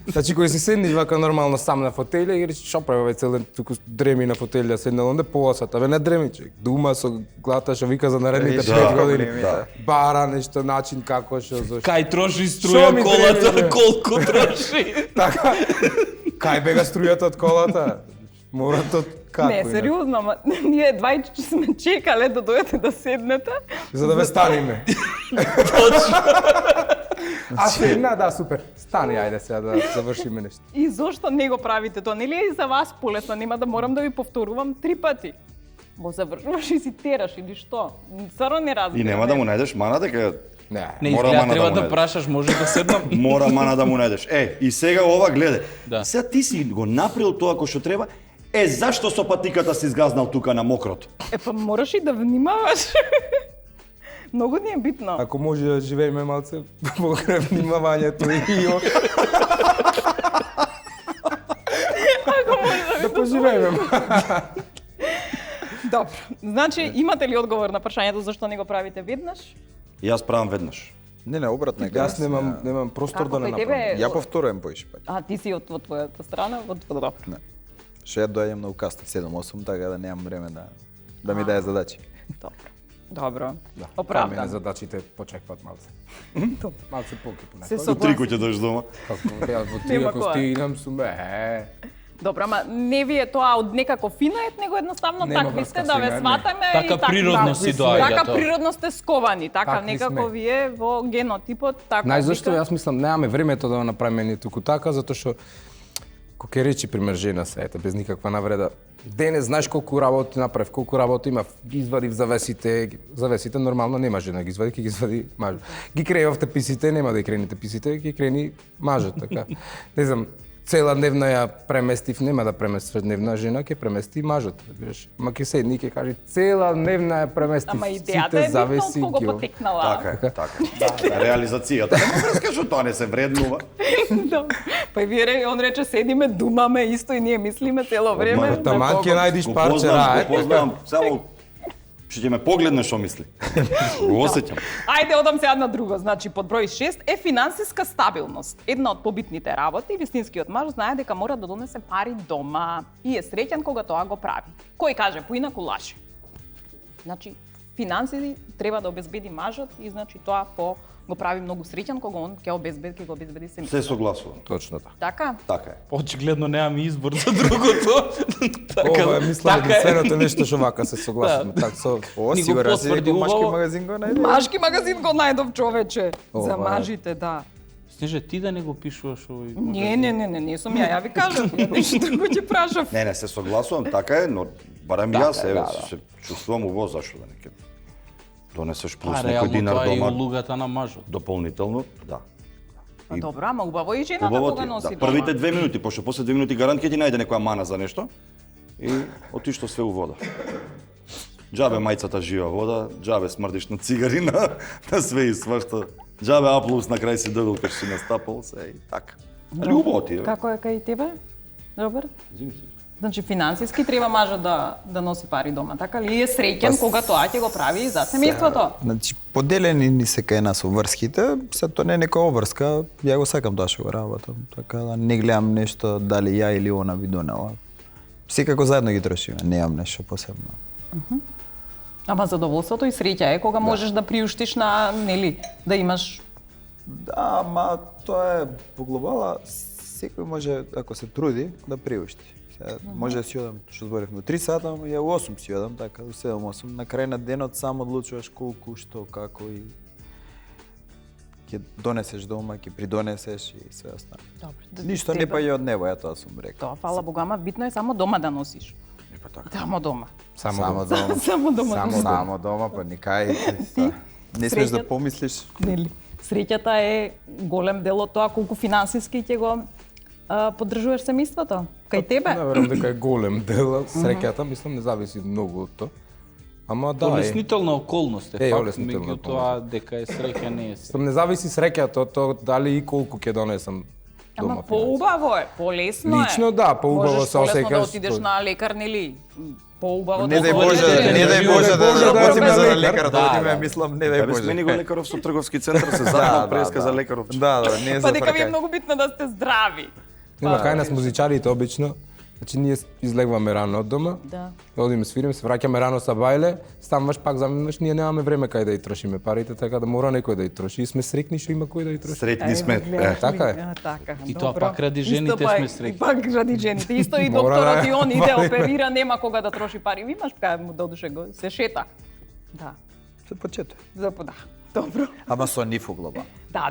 Значи кој си седнеш вака нормално сам на фотелја и речеш што прави овој цел ден туку дреми на фотелја, седнал онде полосата, ве не дреми човек. Дума со главата што вика за наредните Реши 5 години. проблемите. Бара нешто начин како што зошто. Кај троши Шо струја ми колата, дреми, бе? колку троши? Така. Кај бега струјата од колата? Моторот како? Не, сериозно, ама ние двајче сме чекале да дојдете да седнете. За да ве станиме. А седна, да, супер. Стани, ајде сега да завршиме нешто. И зошто не го правите тоа? Нели е и за вас полесно, нема да морам да ви повторувам 3 пати. Го завршуваш и си тераш или што? Стварно не разбирам. И нема да му најдеш мана дека Не. Не, Мора изгледа, мана треба да да му најдеш. прашаш, може да седнам? мора мана да му најдеш. И сега ова гледај. Да. Сега ти си го направил тоа кој што треба. Зашто со патиката си изгазнал тука на мокрото? Па мораш и да внимаваш. Многу ни е битно. Ако може да живееме малце покрај внимавањето и да поживееме. Добро. Значи, имате ли одговор на прашањето зашто не го правите веднаш? Јас правам веднаш. Не, обратно е. Јас немам простор да не Како кај направам. тебе? Ја повторувам поише пати. А, ти си од твојата страна, од добро. Не. Што ја доаѓам многу касно, 7-8, така да немам време да ми дае задачи. Добро. Добро. Да, мене Оправдан. задачите почекват малце. Малце поки понекогаш. Се Три согласам. куќе дојдеш дома. Како ја во ти Нема ако која. стигнам сум Добро, ама не ви е тоа од некако финает, него едноставно Нема такви врска сте да ве сега, не. сватаме и Така природно си доаѓа Така тоа. природно сте сковани, така Такви некако сме. вие во генотипот, така. Знаеш зашто вика. јас мислам немаме времето да го направиме ни туку така, затоа што кој ќе речи пример жена се ете без никаква навреда. Денес знаеш колку работи направив, колку работи има, ги извадив завесите нормално нема жена ги извади, ќе ги извади мажот. Ги крејавте писите, нема да ги крените писите, ги крени мажот, така. Не знам, цела дневна ја преместив, нема да преместиш дневна жена, ќе премести мажот, разбираш. Ма ќе седни и ќе каже цела дневна ја преместив. Ама идејата сите е битна од завеси кого ги потекнала. Така е, така. Да, реализацијата. Нема врска што тоа не се вреднува. Да. Па и вие, он рече, седиме, думаме исто и ние мислиме цело време. Ма, таман ќе најдиш парче рај. Го познавам, само ќе ме погледне што мисли. Го осеќам. Ајде, одам сега на друго. Значи, под број 6 е финансиска стабилност. Една од побитните работи, вистинскиот маж знае дека мора да донесе пари дома и е среќен кога тоа го прави. Кој каже, поинаку лаже. Значи, финансии треба да обезбеди мажот и значи тоа го прави многу среќен кога он ќе го обезбеди семејството. Се согласувам. Точно така. Така? Така е. Очигледно немаме избор за другото. Ова е мислам така е. единственото нешто што вака се согласувам. Така со О, Ни го сигурен си потврди дека машки убаво. магазин го најде? Машки магазин го најдов, човече. За Ова е. мажите, да. Снеже, ти да не го пишуваш овој... Не сум ја ви кажам. Ја нешто друго ќе прашав. Не, се согласувам, така е, но барем јас се чувствувам уво зашто да не ке донесеш плюс А, некој реално динар тоа е и дома улугата на мажот. дополнително, да. Па добро, ама убаво и жената Убаво кога ти, носи да, дома. првите 2 минути, пошто после 2 минути гарант ќе ти најде некоја мана за нешто и отишто све у вода. Џабе мајцата жива вода, џабе смрдиш на цигари, на све и свашта. Џабе аплус на крај си добил кај си настапал се и така. Али убаво ти е. Како е кај тебе, Роберт? Значи, финансиски треба мажот да носи пари дома, така ли? И е среќен кога тоа ќе го прави за семејството. Значи, поделени ни се кај нас обврските, се тоа не е некоја обврска, ја го сакам тоа што го работам, така да не гледам нешто дали ја или она би донела. Секако заедно ги трошиме, немам нешто посебно. Ама задоволството и среќа е кога можеш да приуштиш на, нели, да имаш. Да, ма тоа е по глобала, секој може, ако се труди, да приушти. Сега, може да си одам, што зборевме, 3 сата, ама ја у 8 си одам, така, до 7-8. На крај на денот сам одлучуваш колку, што, како и ќе донесеш дома, ќе придонесеш и све останало. Добро. Ништо не паѓа од небо, ја тоа сум рекол. Тоа, фала Богу, ама битно е само дома да носиш. Па така. Само дома. Само дома. Само дома. Само дома, па никај. Не смеш да Среќен? помислиш. Нели? Среќата е голем дел од тоа колку финансиски ќе го поддржуваш семејството. Кај тебе? Не верам дека е голем дел, среќата, мислам, не зависи многу од тоа. Ама да, е. Олеснителна околност е Е, факт, олеснителна меѓу тоа дека е среќа не е се. Мислам, не зависи среќата од тоа дали и колку ќе донесам дома. Ама поубаво е, полесно е. Лично да, поубаво Можеш се полесно да осеќаш, отидеш што- на лекар, нели? Поубаво Не дај отидеш. Боже, не дај Боже да Боже да работиме одиме за на лекар, да лекар. одиме, мислам, не дај Бе, Боже. смени го лекаров со трговски центар, се задна преска за лекаров. Да, не е Па за дека ви е фркај. многу битно да сте здрави. Има кај нас музичарите обично, Значи ние излегваме рано од дома, Да. одиме свириме, се враќаме рано са бајле, стануваш пак заминуваш, ние немаме време кај да ја трошиме парите, така да мора некој да ја троши и сме среќни што има кој да ја троши. Сретни сме. така е. Така, И тоа добро. пак ради жените Исто сме среќни. И пак ради жените. Исто и Мора докторот да и он иде фали. оперира, нема кога да троши пари. Имаш кај му додуше го се шета. Да. Се почете. Да. Добро. Ама со нив углоба. Да.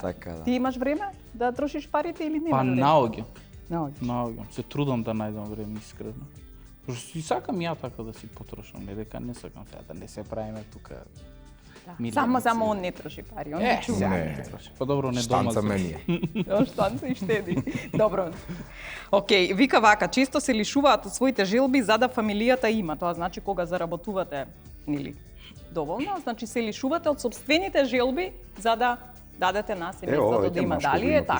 Така, да. Ти имаш време да трошиш парите или Па немаш време? наоѓам. Наоѓам. Наоѓам. Се трудам да најдам време искрено. Пошто си сакам ја така да си потрошам, не дека не сакам сега да не се правиме тука. Да. Само он не троши пари, он не чува. Не, Па добро не дома. штанца менија. Штанца и штеди. Добро. Океј, вика вака, често се лишуваат од своите желби за да фамилијата има. Тоа значи кога заработувате, нели, доволно, значи се лишувате од собствените желби за да дадете на семејството да има. Дали е така?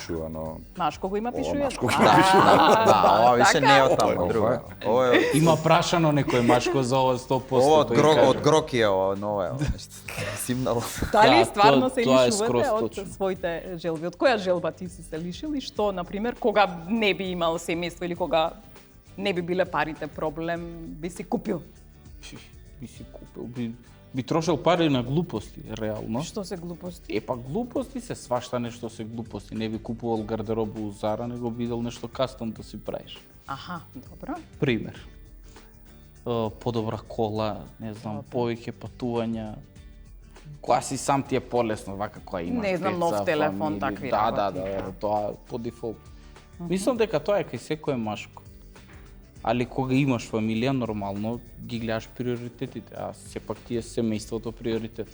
Машко го има пишува. Машко го Да, ова више не е од Така? таму, друга. Ова е Има прашано некој машко за ова 100%. ова од тој кажа. од Гроки е ова, ново е ова нешто. Симнало. Дали Да, стварно тоа- се тоа е лишувате скроз од точно. своите желби? Од која желба ти си се лишил и што, на пример, кога не би имал семејство или кога не би биле парите проблем, би си купил? Би си купил, би трошел пари на глупости, реално. Што се глупости? Па глупости се свашта нешто се глупости. Не би купувал гардеробу у Зара, него бидел нешто кастом да си правиш. Аха, добро. Пример. Подобра кола, не знам, повеќе патувања. Која си сам ти е полесно, вака која имаш Не знам, нов деца, телефон, фамилија. такви Да, работи. тоа по дефолт. Мислам дека тоа е кај секој машко. Али кога имаш фамилија, нормално ги гледаш приоритетите, а сепак ти е семејството приоритет.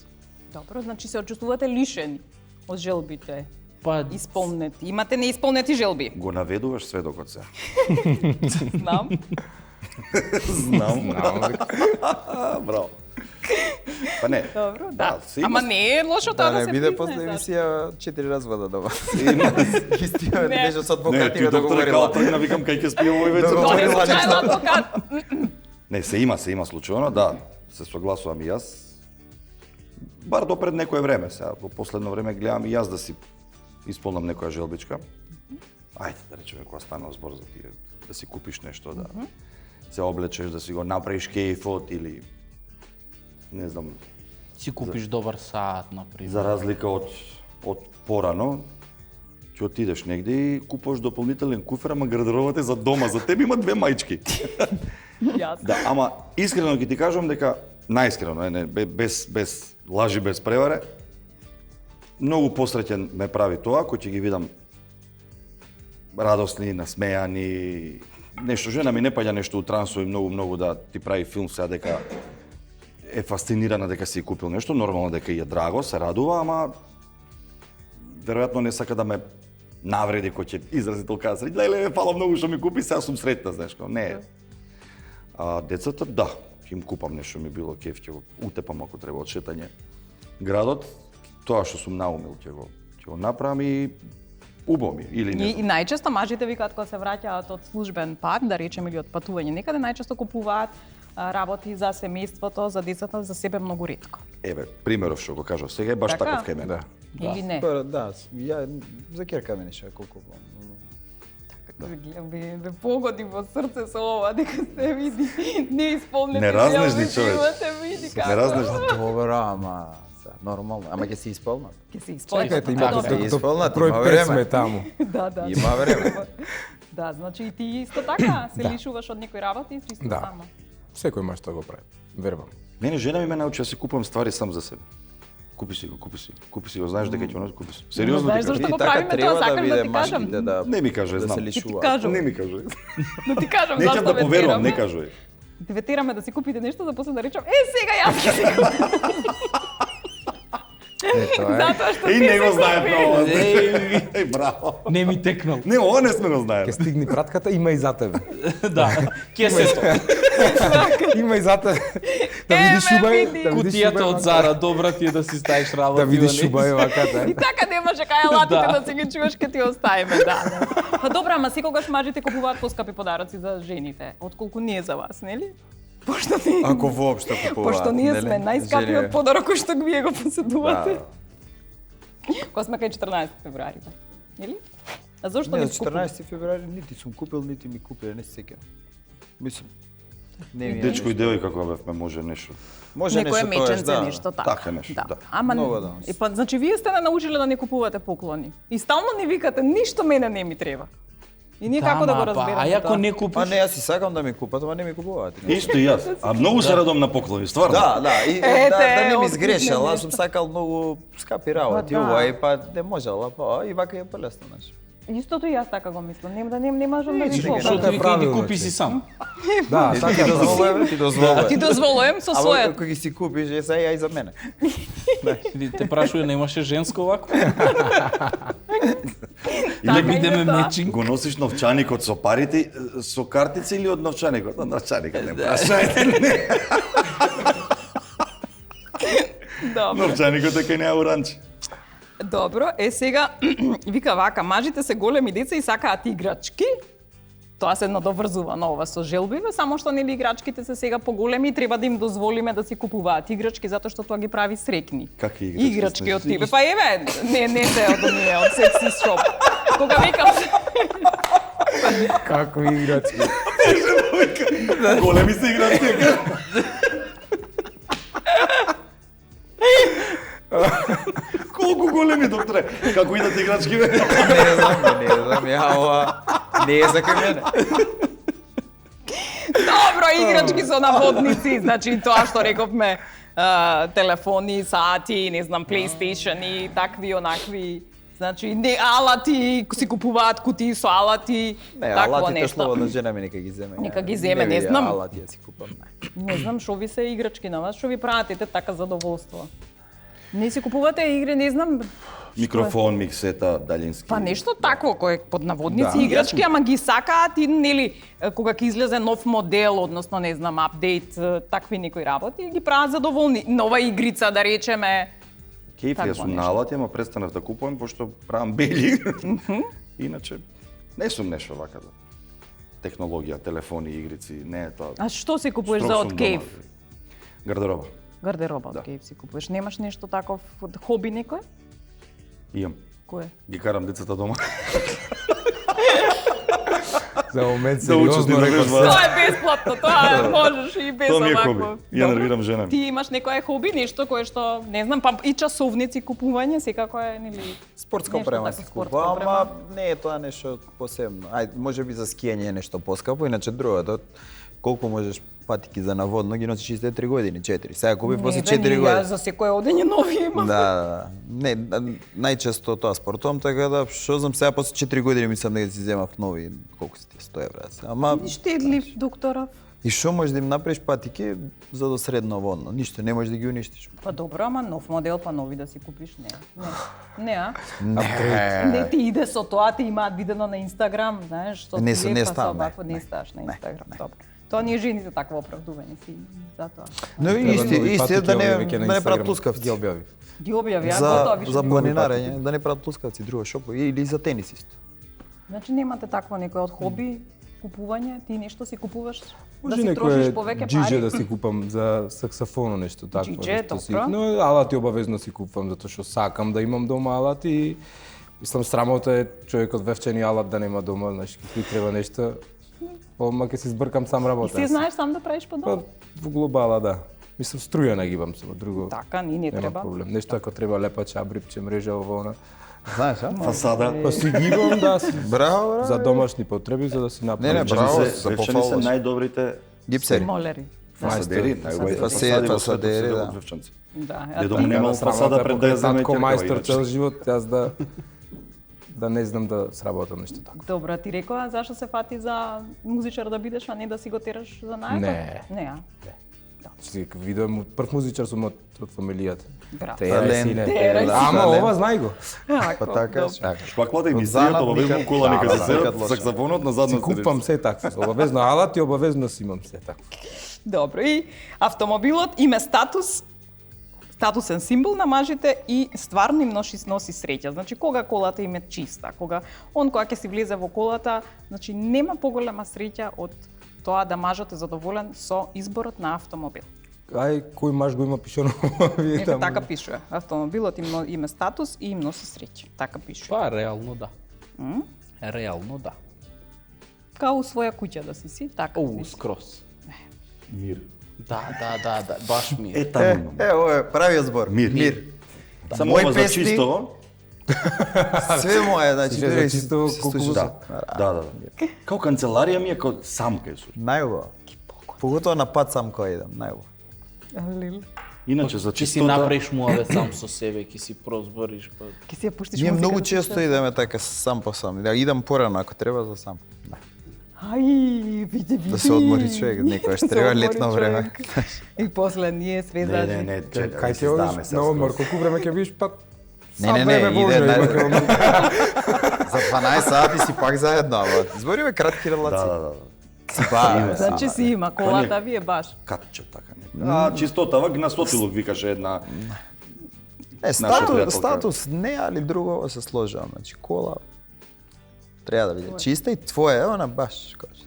Добро, значи се очувствувате лишени од желбите. Па Исполнети. Имате неисполнети желби. Го наведуваш сведокот се. Знам. Знам. Браво. Па не. Добро, да. се има- Ама не е лошо тоа Да да не се биде признае, после зашто? емисија 4 развода дома. Не. Истина беше со Не, адвокати ти да докторе као говорила. тргна, викам кај ќе спие овој Да, вечер. Тоа не е Говорила случајно нешто. адвокат. Не, се има случајно, да, се согласувам и јас. Бар до пред некое време, сега во последно време гледам и јас да си исполнам некоја желбичка. Ајде да речеме кога станува збор за тие да си купиш нешто, да се облечеш, да си го направиш кејфот или не знам, си купиш добар саат, например. за разлика од порано, ќе отидеш негде и купуваш дополнителен куфер, ама гардеробата е за дома, за тебе има 2 маички. Јасно. Да, ама искрено ќе ти кажам дека најискрено, не, без лажи, без преваре, многу посреќен ме прави тоа кој ќе ги видам радосни, насмејани. Нешто жена ми не паѓа нешто у трансови многу да ти прави филм сега дека е фасцинирана дека си купил нешто, нормално дека и е драго, се радува, ама веројатно не сака да ме навреди кој ќе изрази толка среќа. Леле, фала многу што ми купи, сега сум сретна, знаеш, како не. А децата, да, ќе им купам нешто ми било кеф, ќе го утепам ако треба од шетање градот. Тоа што сум наумил ќе го направам и убаво ми или не. И најчесто мажите викаат кога се враќаат од службен пат, да речеме или од патување некаде, најчесто купуваат работи за семејството, за децата, за себе многу ретко. Еве, примеров што го кажав сега е баш Така? таков кај мене. Да. Или не? Па, да, ја за керка мене ше колку. Како ви гледам, ве погоди во срце со ова, дека се види неисполнети Неразнежни желби, човек. имате види како. Неразнежни. Добро, ама нормално, ама ќе се исполнат. Ќе се исполнат. Чекајте, има има да се исполнат, број има 5 време. сме таму. Да. Има време. Да, значи и ти исто така се Да. лишуваш од некои работи, исто Да. само. Секој маш тоа го прави. Вербам. Мене жена ми ме научи да си купувам ствари сам за себе. Купи си го, знаеш дека ќе носи, купи си. Сериозно Знаеш ти кажам. зашто И го така правиме тоа, треба да сакаш да биде ти кажам. машките да Не ми кажа, да се знам. лишуваат. кажам. Не ми кажа. Да ти кажам Неќам зашто да поверувам, не ветераме. кажувај. Те ветераме да си купите нешто, за после да речам, сега јас ќе си купам. Тоа е. Затоа што И ти не го си знаев купи. тоа. Еј, браво. Не ми текнал. Не, ова не сме го знаели. Ке стигни пратката, има и за тебе. Да, ке се Има и за тебе. Да видиш Еме, шубај, види. да видиш Кутијата шубај, од Зара, добра ти е да си ставиш работи. Да видиш во неј. шубај вака, И да. така немаше кај алатите Да. да си ги чуваш ке ти оставиме, да. Па добро, ама секогаш мажите купуваат поскапи подароци за жените, отколку ние за вас, нели? Пошто ние, Ако воопшто купуваат. пошто ние нели? сме најскапиот Жени, подарок кој што вие го поседувате. Да. Кога сме кај 14 февруари, нели? А зошто Не, не за купуваш? 14 февруари нити сум купил, нити ми купиле, не се сеќавам. Мислам. Не ми е Дечко и нешто. девојка кога бевме може нешто. Може Некое нешто тоа, меченце, да. нешто така. Така нешто, да. Ама Много да. и па значи вие сте не научиле да не купувате поклони. И стално ни викате ништо мене не ми треба. И ние како да го разбереме? А ако тоа? не А купиш, не, јас си сакам да ми купат, ама не ми купуваат. Исто и јас. А многу се радам на поклони, стварно. Да, да, и Ете, да не ми откритне сгрешал, аз нешто. сум сакал многу скапи работи, Па да. ова и па не можела, па и вака е полесно, значи. Истото и јас така го мислам. Не можам да ги Ничего, купам. што Така е ти ги правилно, купи си сам. Да, Ти така дозволувам, ти дозволувам. Ти дозволувам со Ама својот. ако ги си купиш, е сега и за мене. Или те прашува немаше женско овако? Така Или и бидеме е тоа. мечинг? Го носиш новчаникот со парите, со картица или од новчаникот? Од новчаникот, не прашајте. Не. Добро. Новчаникот е кај неа уранче. Добро, сега вика вака, мажите се големи деца и сакаат играчки. Тоа се надоврзува на ова со желбиве, само што нели играчките се сега поголеми и треба да им дозволиме да си купуваат играчки затоа што тоа ги прави срекни. Какви играчки? Играчки од тебе. Па еве, не се од оние, од секси шоп. Кога викам како играчки. Големи се играчки. Колку големи, докторе? Како идат играчки, бе? Не знам, ја ова не е за кај мене. добро играчки со наводници, значи тоа што рековме, телефони, сати, не знам, PlayStation и такви онакви. Значи, не алати, си купуваат кутии со алати, Не, такво алатите нешто. слободно жена ми нека ги земе. Нека ги земе, не види знам. Алати ја си купам. Не знам што ви се играчки на вас, што ви правите така задоволство. Не си купувате игри, не знам, Микрофон, миксета, далински. па нешто такво кој под наводници Да. играчки, ама ги сакаат и нели кога ќе излезе нов модел, односно не знам, апдейт, такви некои работи, ги прават задоволни. Нова игрица да речеме. Кејф Такво ја сум нешто. на алати, ама престанав да купувам пошто правам бели. Иначе не сум нешто вака за технологија, телефони, игрици, не е тоа. А што си купуваш Строг за сум од дома. кейф? Гардероба. Гардероба од кейф си купуваш. Немаш нешто таков од хоби некој? Имам. Кое? Ги карам децата дома. За момент Да учат сериозно и да реков вежбаат. се. Тоа е бесплатно, тоа можеш и без Тоа ми е овакво. хоби. Ја Добро. нервирам жена ми. Ти имаш некое хоби, нешто кое што, не знам, па и часовници купување, секако е, нели? Спортска Нешто опрема така, си спортска купувам, опрема. ама не е тоа нешто посебно. Ајде, може би за скијање е нешто поскапо, иначе другото, колку можеш патики за наводно ги носиш исте 3 години, 4. Сега купив после 4 Ја години. за секое одење нови имам. Да. Не, најчесто тоа спортувам, така да што знам сега после 4 години мислам дека си земав нови, колку се ти 100 евра. Ама Штедлив, докторов. и што можеш да им направиш патики за до средно водно? Ништо, не можеш да ги уништиш. Па добро, ама нов модел, па нови да си купиш, не. Не, а? Не. Не ти иде со тоа, ти имаат видено на Инстаграм, знаеш, што Не ти се- е, не па со ставам, овако не. не ставаш на Не. Инстаграм. Добро. Тоа ние жените такво оправдување си, затоа. Но Треба исти, нови исти е да патики не веќе на да не Инстаграм. прават лускавци. Ги објави. Ги објави, а готово више. За не. планинарење, да не прават лускавци, друго шопо или за тенис исто. Значи немате такво некој од хоби, купување, ти нешто си купуваш, да Може си трошиш некој повеќе джидже пари. да си купам за саксофоно нешто такво. Джидже, нешто си. добро. Но алати обавезно си купувам затоа што сакам да имам дома алати и мислам срамота е човекот вевчени алат да нема дома, значи какви треба нешто. Ома ќе си збркам сам И работа. си знаеш сам да правиш по Па дома. во глобала да. Мислам струја нагибам само друго. Така, ни не Нема треба. проблем. Нешто ако треба лепа чабрипче, мрежа ово она. Знаеш, а? Фасада. Па си гибам да си Браво, браво. за домашни потреби за да си направам. Не, браво. за Вевчани се пофалваш. најдобрите Гипсери. Молери. фасадери, најубавите Фасади, во светот се да. делат вевчанци. Да, Дедо ето. му немал фасада пред да ја земе татко ќерка, мајстор иначе. цел живот, јас да не знам да сработам нешто така. Добро, ти рекоа зашто се фати за музичар да бидеш, а не да си го тераш за најато? Не. Не, а? Си видам прв музичар сум од фамилијата. Браво. Терај сине. Терај, Ама сине. ова знај го. Па така е. Шпаклата и Од мисијата, занат обавезно никад- кола нека Да, се да, седат, никад лошо. саксофонот на Си задна купам се така. Обавезно алат и обавезно си имам се така. Добро, и автомобилот има статусен символ на мажите и стварно им носи среќа. Значи, кога колата им е чиста, кога ќе си влезе во колата, значи нема поголема среќа од тоа да мажот е задоволен со изборот на автомобил. Ај, кој маж го има пишано вие Ето таму? така пишува. Автомобилот им има статус и им носи среќа. Така пишува. Па реално да. Реално да. Као у своја куќа да си, така. Скроз. Мир. Да, баш мир. Таму. Ово е правиот збор. Мир. Само Мои ова за песни- чистово. Све мое, значи, Све за дури чисто си колку- слушаш. Да. Као канцеларија ми е као сам кај су. Најубаво. Поготоа на пат сам кој идам, најубаво. Иначе за Ќе си чистота. направиш муаве сам со себе, ќе си прозбориш. Ке си ја пуштиш Ние музиката. многу често идеме така сам по сам. Да идам порано ако треба за сам. Ај, види. Да се одмори човек, некојаш Се треба одмори летно време. човек. И после ние све Не, зажи. Кај ќе одиш на одмор, колку време ќе бидеш па Не, иде за 12 сати си пак заедно, ама збориме кратки релации. Да. Си бавиме. Значи си има колата ви е баш. Катче така не. Чистотава ги на Сотилок викаше една. Наша пријателка. Статус не, али друго се сложувам. Значи кола треба да биде чиста и твое, ево на баш кажа.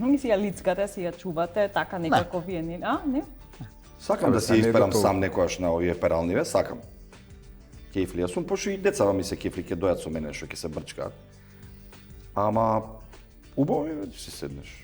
И си ја лицкате, си ја чувате, така некако вие не. А, не? Сакам да Абе, си не е исперам готово. сам некојаш на овие пералниве, сакам. Кефли, јас сум пошто и децава ми се кефли, ќе дојат со мене што ќе се брчкаат. Ама убаво ми е да си седнеш.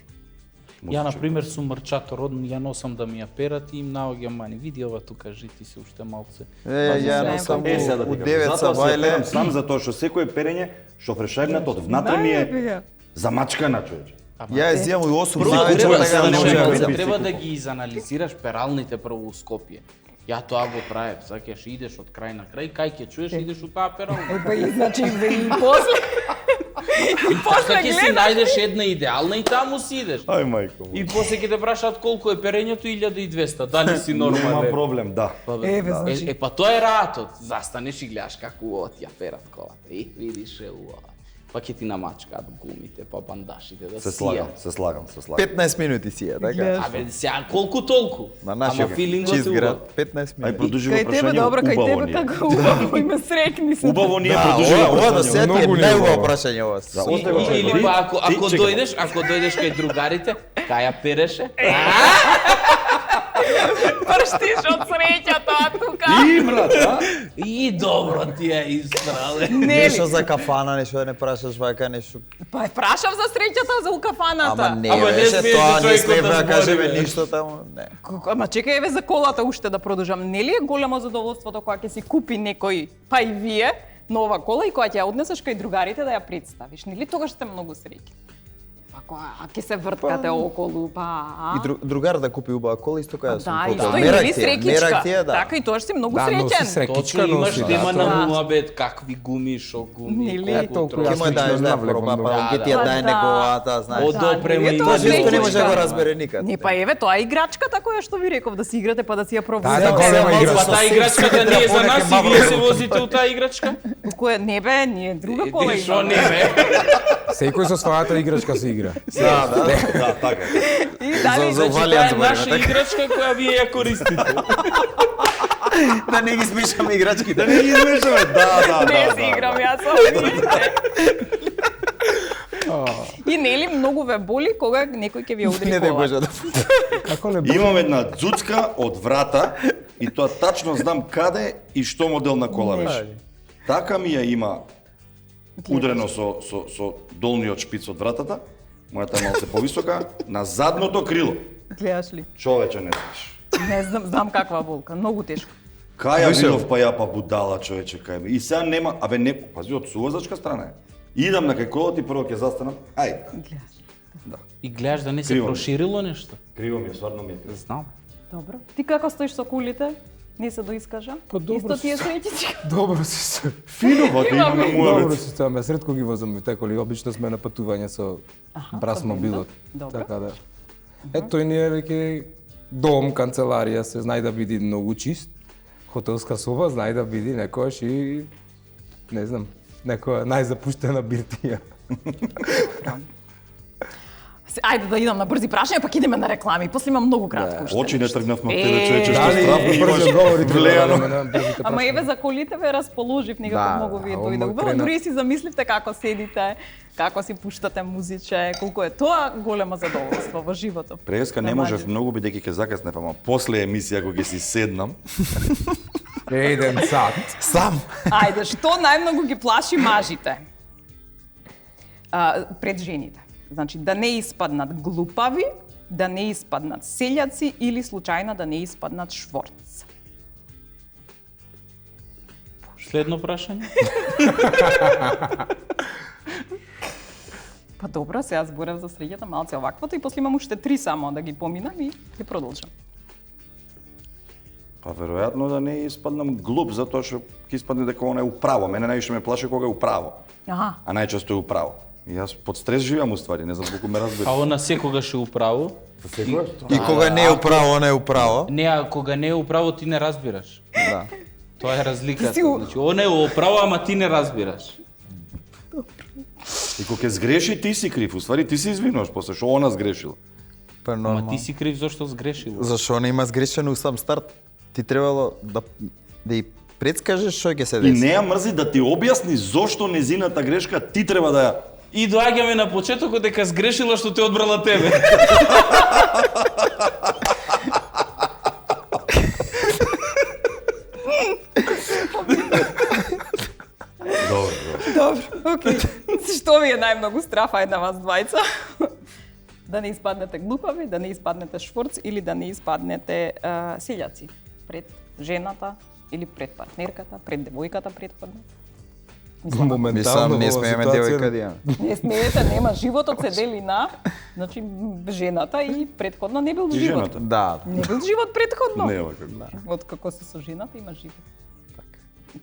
Ја, например, сум мрчатор, ја носам да ми ја перат и им наоѓам мани. Види ова тука, жити се уште малце. Ја носам сега да у ти кажам, 9 затоа са се бајле. перам сам затоа што секој перење што фрешернат од внатре ми е замачкана човече. Ја ја зијам у 8 Прво на вечер треба, така да не слушај, може. слушај, треба да ги изанализираш пералните прво у Скопје. Ја тоа го правев, сакаш идеш од крај на крај, кај ќе чуеш идеш у таа перална. Па и значи и после. И после Така ќе си гледаш. најдеш една идеална и таму си идеш. Ај мајко. И после ќе те прашаат колку е перењето, 1200, дали си Нема нормален? проблем, да. Па, бе, Еве, значи. па тоа е раатот. Застанеш и гледаш како от ја перат колата. Видиш ова. Па ќе ти намачкаат гумите, па бандашите да Се сијат. слагам. 15 минути си е, така? Гледаш. Абе, сега колку толку? На Ама нашиот филингот е чист убав. град 15 Ај минути. продолжи го Кај тебе прашање. добро, кај Убаво тебе ни е. како убаво име срекни се. Убаво ни е, Да, продолжи го ова да прашање. се е Многу не најубаво убаво. прашање ова. Да, остави го човек. Или па ако Ти, чекай. ако дојдеш кај другарите, кај ја переше? Прштиш од среќата тука. И брат, а? И добро ти е избрале. Нешто за кафана, нешто да не прашаш вака, нешто. Па прашав за среќата за укафаната. Ама не Ама не беше смееш тоа, за не човекот сме да да кажеме збори, бе. ништо таму, не. Ама чекај еве за колата уште да продолжам. Нели е големо задоволството кога ќе си купи некој, па и вие, нова кола и кога ќе ја однесеш кај другарите да ја представиш. Нели тогаш сте многу среќни? Ако ќе се врткате околу, па... И другар да купи убава кола исто кај сум Да, купил. исто и Мерак нели ти е, мерак среќичка. ти е, да. Така и тоа си многу Да, носи среќен. среќичка, Точно имаш носи, тема да. на муабет, какви гуми, шо гуми, Нели? колку толку Ке троши. му даеш да навлегувам проба, па добро. ќе ти ја Да, даде да. неговата, знаеш. Од опрема нели и тоа Тоа е никој не може да го среќичка. разбере никад. Не, па еве тоа е играчката која што ви реков да си играте па да си ја Да, пробувате. да, голема Па игра. Па таа играчката не е за нас и вие се возите у таа играчка? Колку е не бе, ние друга кола Шо не имаме. бе? Секој со својата играчка се игра. Да, така. И дали За Значи Валијант тоа е збориме, наша така? играчка која вие ја користите. Да не ги смешаме играчките. Не ги измешаме. Да. не си играм јас со вие. И нели многу ве боли кога некој ќе ви удри Не дай кола. Боже да. Како не боли? Имам една ѕуцка од врата и тоа тачно знам каде и што модел на кола беше. Така ми ја има удрено со долниот шпиц од вратата, мојата е малце повисока, на задното крило. Гледаш ли? Човече не знаеш. Не знам каква болка, многу тешко. Кај ја видов па ја па будала човече кај ме. И сега нема, абе не, пази од сувозачка страна е. Идам на кај колата и прво ќе застанам. Ајде. Да. И гледаш да не се Криво ми. проширило нешто? Криво ми е, стварно ми е. Знам. Добро. Ти како стоиш со кулите? Не се доискажа? Па добро Исто ти е си. среќичка. Добро си се. Фино вака имаме Добро муавет. си тоа, ме сретко ги возам те коли, обично сме на патување со брас со мобилот. бендот. Добро. Така да. Тој ни е веќе дом, канцеларија, се знае да биде многу чист. Хотелска соба знае да биде некојаш и не знам, некоја најзапуштена биртија. Ајде да идам на брзи прашања, па идеме на реклами. После има многу кратко уште. Очи не тргнавме од Е, тебе, човече, што Дали стравно брзо имаш говорите влејано. на брзите Ама прашања? еве за колите ве расположив, некако Да, многу ви е ова дојде убаво. крена. Дури си замисливте како седите, како си пуштате музиче, колку е тоа големо задоволство во животот. Преска не можев многу бидејќи ќе закаснев, ама после емисија кога ќе си седнам, Еден сат. Сам. Ајде, што најмногу ги плаши мажите? пред жените. Значи да не испаднат глупави, да не испаднат селјаци или случајно да не испаднат шворц. Следно прашање? Па добро, сега зборев за среќата малце оваквото и после имам уште 3 само да ги поминам и ќе продолжам. Па веројатно да не испаднам глуп, затоа што ќе испадне дека она е управо. Мене највише ме плаши кога е управо. Аха. А најчесто е управо. И јас под стрес живеам уствари, не знам колку ме разбира. А она секогаш е управо. И кога не е управо, она е управо. Не, а кога не е управо ти не разбираш. Да. Тоа е разликата. Ти си Значи, она е управо, ама ти не разбираш. И кога ќе сгреши, ти си крив. Уствари ти се извинуваш после што она сгрешила. Па Ама нормално. ти си крив зашто сгрешила. Зашо она има сгрешено у сам старт? Ти требало да и предскажеш што ќе се И деси. не ја мрзи да ти објасни зошто незината грешка ти треба да ја. И доаѓаме на почетокот дека сгрешила што те одбрала тебе. Добро. Добро, окей. Што ви е најмногу страф, ајде на вас двајца? Да не испаднете глупави, да не испаднете шворц или да не испаднете селјаци пред жената или пред партнерката, пред девојката предходно. Моментално не во смееме ситуација- девојка да имаме. Не смеете, нема, животот се дели на, значи, жената и предходно не бил И живот. жената. Да. Не бил живот предходно. Не, како. Од како се со жената има живот.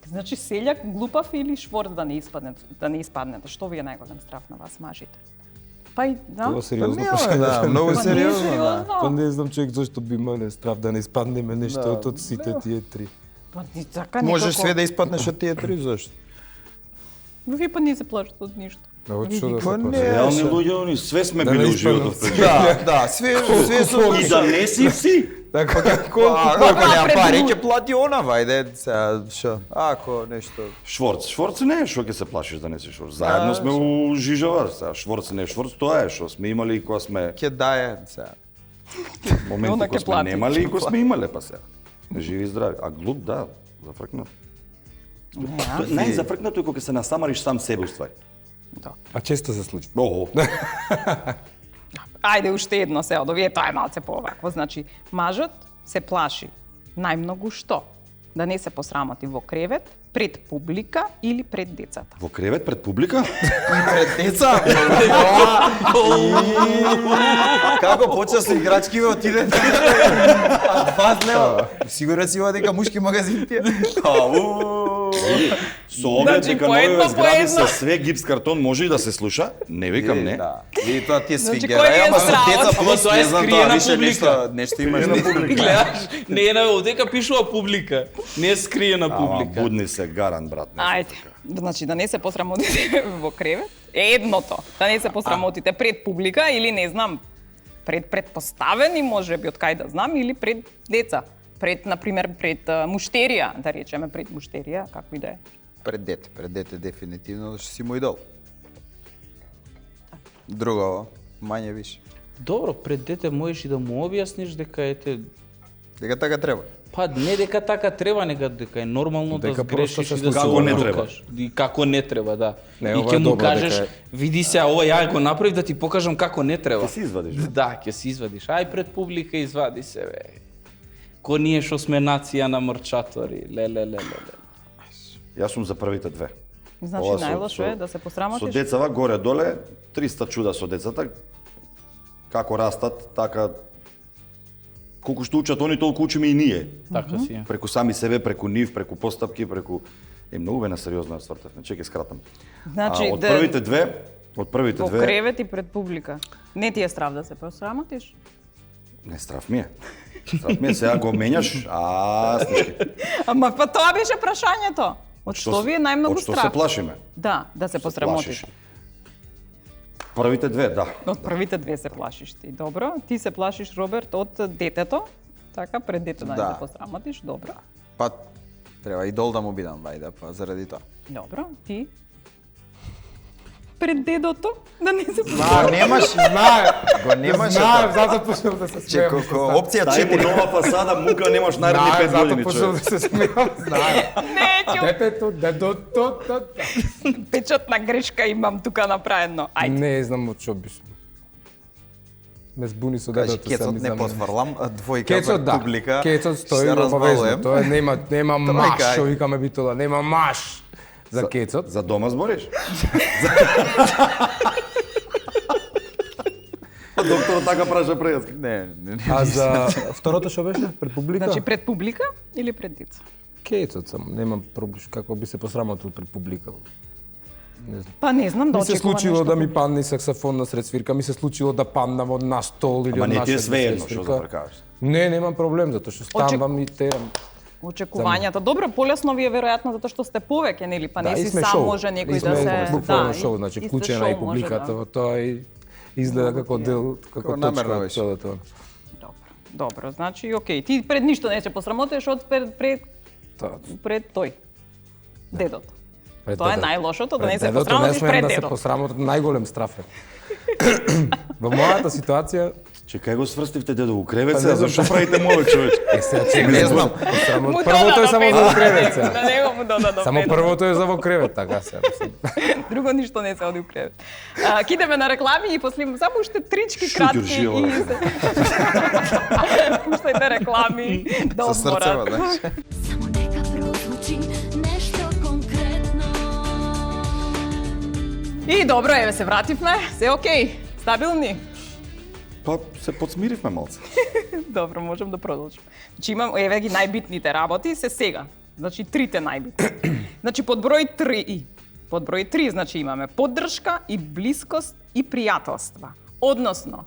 Значи селјак, глупав или шворц да не испаднете. Што ви е најголем страф на вас, мажите? Па и, да? Тоа сериозно не, прашање. да, многу Па не е сериозно, да. Па не знам човек зашто би имале страв да не испаднеме нешто Да. од сите тие три. Па ни така Можеш некако... све да испаднеш од тие три, зашто? Вие па не се плашите од ништо. А од што да Па се не. плаши? Реални луѓе, они све сме Да били не у животот испаднат. пред. Да, да, све со И да не си. Така, Колку нема пред пари друг- ќе плати она, вајде, сега што? Ако нешто. Шворц. Шворц не е што ќе се плашиш да не си шворц. Заедно сме у Жижавар. Сега шворц не е шворц, тоа е што сме имали и кога сме Ќе дае, сега. моменти Она кога ќе сме плати. немали и кога сме имале па сега. Сме живи и здрави. А глуп да, зафркнат. Тоа најзафркнато е кога се насамариш сам себе уствари. А често се случува. Ого. Ајде уште едно се од овие, тоа е малце поовакво. Значи, мажот се плаши најмногу што? Да не се посрамоти во кревет, пред публика или пред децата. Во кревет пред публика? Пред деца. Како почна со играчки ве отиде? Вас лева. Сигурен си ова дека мушки магазин ти е? Со оглед Значи, дека по едно, новите по згради едно. се све гипс картон може и да се слуша, не викам не. Да. И тоа ти е Значи, свингера, кој е ама со стравот? деца Ама плюс, тоа е не знам скриена тоа, више публика. нешто имаш. Гледаш, не е на овдека пишува публика, не е скриена Ама публика. будни се гаран брат. не Ајде. Значи, да не се посрамотите во кревет, е едното. Да не се посрамотите пред публика или не знам, пред предпоставени, може би, од кај да знам, или пред деца. Пред, например, пред муштерија, да речеме, пред муштерија, како и да е. Пред дете дефинитивно, што си мој идол. Друго, мање више. Добро, пред дете можеш и да му објасниш дека ете Дека така треба. па не дека така треба, нека дека е нормално да Дека сгрешиш просто и се да се Како не треба. обрукаш. И како не треба, да. Не, и ова ќе е му добро, кажеш, дека види се, ова ја го направив да ти покажам како не треба. Ќе си извадиш. Да, ќе си извадиш. Ај пред публика извади се, бе. Ко ние што сме нација на мрчатори. Ле. Јас сум за првите две. Значи, Ова со- најлошо е со- да се Со посрамотиш. децава горе-доле 300 чуда со децата. Како растат, така колку што учат они, толку учиме и ние. Така си е. Преку сами себе, преку нив, преку постапки, преку многу бе на сериозно ја свртевме. Чекај скратам. Значи, од првите две, во кревет и пред публика. Не ти е страв да се посрамотиш? не страв ми е. Страв ми е, сега го менјаш, снишки. Ама па тоа беше прашањето. Од што ви е најмногу Од што страв? се плашиме? Да се посрамотиш. Плашиш. Првите две, да. Од првите две се плашиш ти. Добро. Ти се плашиш, Роберт, од детето. Така, пред дете да не Да. се посрамотиш. Добро. Па треба идол да му бидам, вајде, па заради тоа. Добро. Ти? пред дедото, да не се Го немаш, го немаш. Знаев, затоа почнав да се Че смеам. опција Дај му 4. нова фасада, мука немаш наредни 5 Затоа години, почнав човек. да се смеам. Знаев. Неќу. Детето, дедото, Печатна грешка имам тука направено. Ајде. Не знам од што биш. Ме збуни со Кажи, дедото. кецот не потврлам, двојка Кецот, за да. публика. Кецот стои Се обавезно. развалуjem. Тоа нема Тројка, маш, ајде. што викаме битола, нема маш за кецот. За дома збориш? Докторот така праша преска. Не. А за второто што беше? Пред публика? Значи пред публика или пред деца? Кецот сам, немам проблем како би се посрамотил пред публика. Па не знам да Ми се очекува случило нешто да ми публика. падне саксофон на сред свирка, ми се случило да паднам од на стол или Ама од не наша ти е свеедно свирка. што зафркаваш. Не, немам проблем, затоа што станвам и терам. Очекувањата. Добро, полесно ви е веројатно затоа што сте повеќе, нели? Па не и си сме сам шоу. може некој И да сме се буквално и- шоу, значи и сте вклучена и шоу, може, публиката да. во тоа и изгледа како дел, како намерно точка од беше. целото. Добро, значи окей, ти пред ништо не се посрамотиш од Тоа. пред тој. Дедото. Пред Тоа е дедото. најлошото, да Пред не се дедото посрамотиш смеам пред да се дедото. посрамотам, најголем страф е. Во мојата ситуација, Чекај го сврстивте дедо во кревет Па се, не знам. зашо правите мојот човеч? сега че Не знам. Му Првото дода е до само пет. за во кревет сега. На него му дода до Само пет. првото е за во кревет, така се. Друго ништо не се оди у кревет. Кидеме на реклами и после само уште трички Шу кратки држи ова и пуштајте реклами да Со срцево, одморат. значи. Само нека прозвучи нешто конкретно. И добро, еве се вративме, се окей, стабилни. Па се подсмиривме малце. Добро, можем да продолжим. Значи имам еве ги најбитните работи се сега. Значи трите најбитни. Значи под број 3 под број 3 значи имаме поддршка и блискост и пријателства. Односно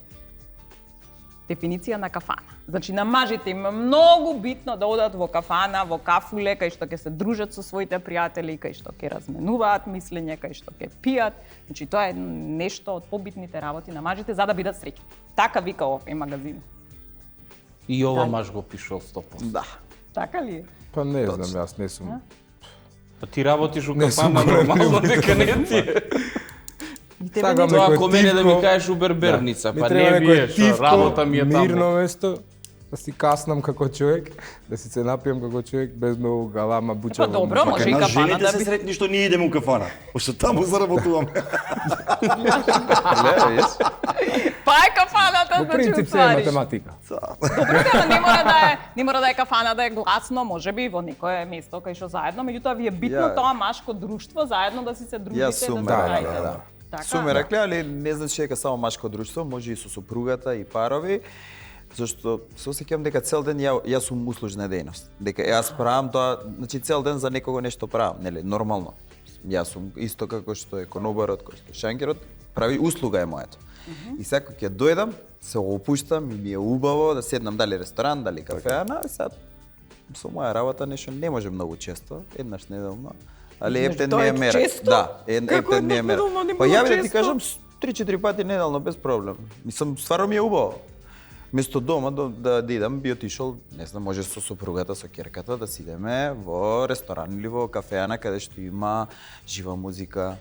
дефиниција на кафана. Значи на мажите им е многу битно да одат во кафана, во кафуле, кај што ќе се дружат со своите пријатели, кај што ќе разменуваат мислење, кај што ќе пијат. Значи тоа е нешто од побитните работи на мажите за да бидат среќни. Така вика овој магазин. И ова маж го пишал 100%. Да. Така ли е? Па не знам, јас не сум. Па ти работиш у Не сум кафана голем нормално дека не ти е. Сакам Тоа некој ако мене да ми тивко. кажеш у Берберница, Ми па треба не некој вие што тивко, работа ми е мирно таму. место, да си каснам како човек, да си се напијам како човек без многу галама, буча. Па добро, може и Кај нас кафана жените да се би... сретни што ние идеме у кафана. Пошто таму заработуваме. Па е кафаната, Во значи принцип се е уствариш. математика. Добро, ама не мора да е кафана да е гласно, можеби во некое место кај што заедно, меѓутоа ви е битно Ја- тоа машко друштво, заедно да си се дружите, Јас сум, да се да, правите. да. Така? Суме рекле, али не значи дека само машко друштво, може и со сопругата и парови, зашто се осеќам дека цел ден јас сум услужна дејност. Дека јас правам тоа, значи цел ден за некого нешто правам, нели, нормално. Јас сум исто како што е конобарот, како што е шанкерот, прави услуга е моето. И сега ќе дојдам, се го опуштам и ми е убаво да седнам дали ресторан, дали кафеана, сега со моја работа нешто не може многу често, еднаш неделно. Али Значи, ептен тоа ми е е мера. често? Да, Како ептен ми е еднаш мера. неделно, не Па било ја да ти често? кажам 3-4 пати неделно без проблем. Мислам, стварно ми е убаво. Место дома да идам, би отишол, не знам, може со сопругата, со ќерката да си идеме во ресторан или во кафеана каде што има жива музика,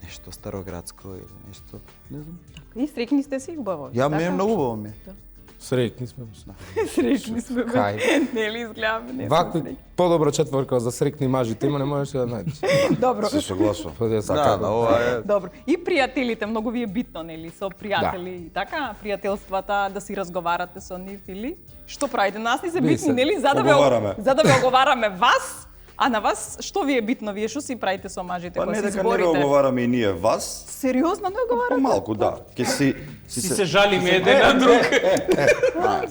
нешто староградско или нешто, не знам. И среќни сте си убаво. Ја ми е многу убаво ми. е. Среќни сме. Среќни сме. Кај? Нели изгледаме, не сме Вакви среќни. подобра четворка за срекни мажите има, не можеш да најдеш. Добро. Се согласувам. Па јас Да, сакам. да, ова е. Добро. И пријателите, многу ви е битно, нели, со пријатели, така, пријателствата, да си разговарате со нив или што правите? Нас ни се Ви битни, се нели, оговараме. за да ве оговараме вас, а на вас што ви е битно? Вие што си правите со мажите Па кога не се дека не зборите? го оговараме и ние вас, Сериозно не оговарате? помалку, да. Ке си Си се жалиме еден на друг.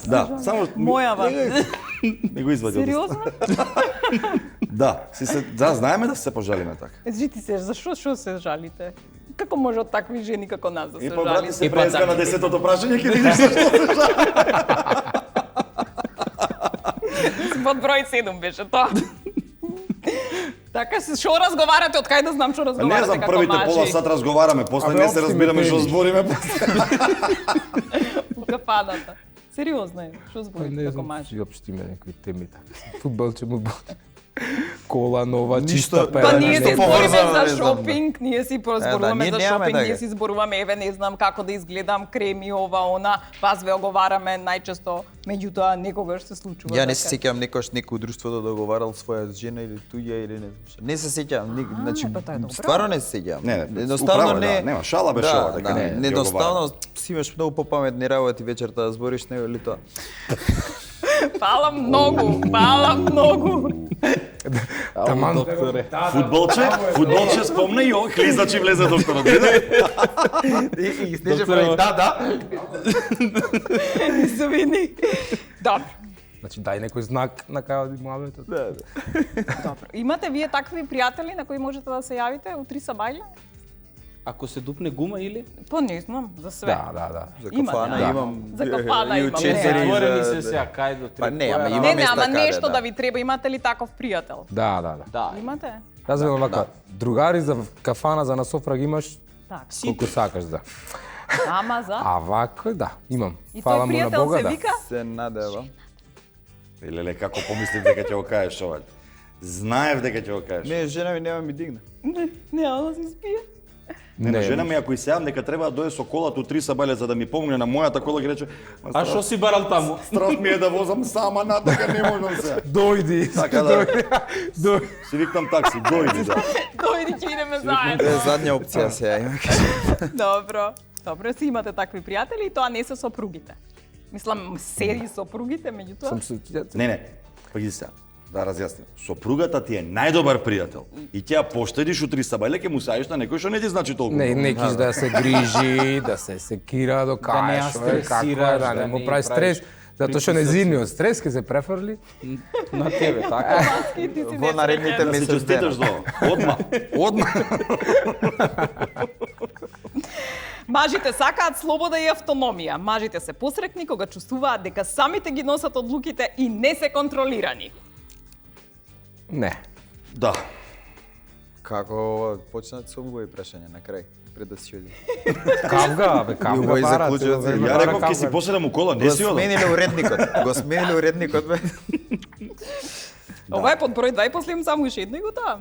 Да, само Мојава. не го извади. од уста. Сериозно? Да, да, знаеме да се пожалиме така. Жити се, зашо што се жалите? Како може од такви жени како нас да се И па брати жалите? се И па преска така. на 10-тото прашање ќе видиш зашто се жали. Под број 7 беше тоа. Така се, што разговарате, од кај да знам што Не разговарате знам, како првите мажи? пола сат разговараме, после Абе, не се општи разбираме ме што тениш. збориме. У кафаната. Сериозно е, што Па зборите не како знам, мажи? си општи ме некои теми така. Фудбал, че му кола нова, Ништо- чиста Па перена. Па ние се нешто збориме поврзано, за не знам, шопинг, ние си да, зборуваме ние за немаме шопинг, така. ние си зборуваме, еве не знам како да изгледам, креми, ова, она, пас ве оговараме најчесто, меѓутоа некогаш се случува. Ја не се дека- сеќавам некош некој друштво да договарал своја жена или туѓа или не знам. Не се сеќавам, значи па тоа е добро. стварно не се сеќавам. Не, едноставно управо е, не. да, нема, шала беше ова, дека не ги едноставно си имаш многу попаметни работи вечерта да збориш него или тоа. Фала многу, фала многу. Таман, Докторе. Фудбалче спомна и он клизачи влезе докторот. Виде? И снеже прави да. Не се види. Добро. значи дај некој знак на кај оди муабетот. Добро. Имате вие такви пријатели на кои можете да се јавите у 3 сабајле? Ако се дупне гума или? Па не знам, за све. Да. За Имате, кафана да. имам. За кафана и имам, учетири не. Затворени за- се сега, кај до три. Па не, ама Која има Не, места ама каде, нешто да. да ви треба, имате ли таков пријател? Да. Да. Имате? Јас велам вака, другари за кафана за насофра ги имаш Така. колку сакаш, да. Ама за? А вако, да, имам. И Фала тој му на пријател Бога, се да. вика? Се надева. Леле, како помислив дека ќе го кажеш ова. Знаев дека ќе го кажеш. Не, жена ми нема ми дигна. Не, да се спие. Не, жена ми ако и сеам дека треба да дојде со колата у 3 сабајле за да ми помогне на мојата кола, ги рече, А што си барал таму? страх ми е да возам сама натака, не можам се. Дојди. Така да, Дојди. си викнам такси, дојди да. Дојди ќе идеме Е заедно. задња опција сега има. Добро. Добро, си имате такви пријатели и тоа не се сопругите. Мислам, серии сопругите, меѓутоа. Сум се Не, па ги сега. Да разјасним. Сопругата ти е најдобар пријател. И ти ја поштедиш у 3 сабајле, ќе му саиш на некој што не ти значи толку. Не, некиш да се грижи, да се секира до не кај, ја што е, како е, стресираш, да не да му не прави правиш стрес, затоа што незиниот стрес ќе се префрли. На тебе, така? И ти си Во наредните Да си месец честиташ дена. до одма. Мажите сакаат слобода и автономија. Мажите се посрекни кога чувствуваат дека самите ги носат одлуките и не се контролирани. Не. Да. Како почнат со мој прашање на крај, пред да си оди. Кавга, бе, И кавга овој бара. заклучува за- Ја реков ќе си поседам у кола, не Го си одам. смениле уредникот. Го смениле уредникот бе. Ова е под број 2 и после имам само уште едно и готово.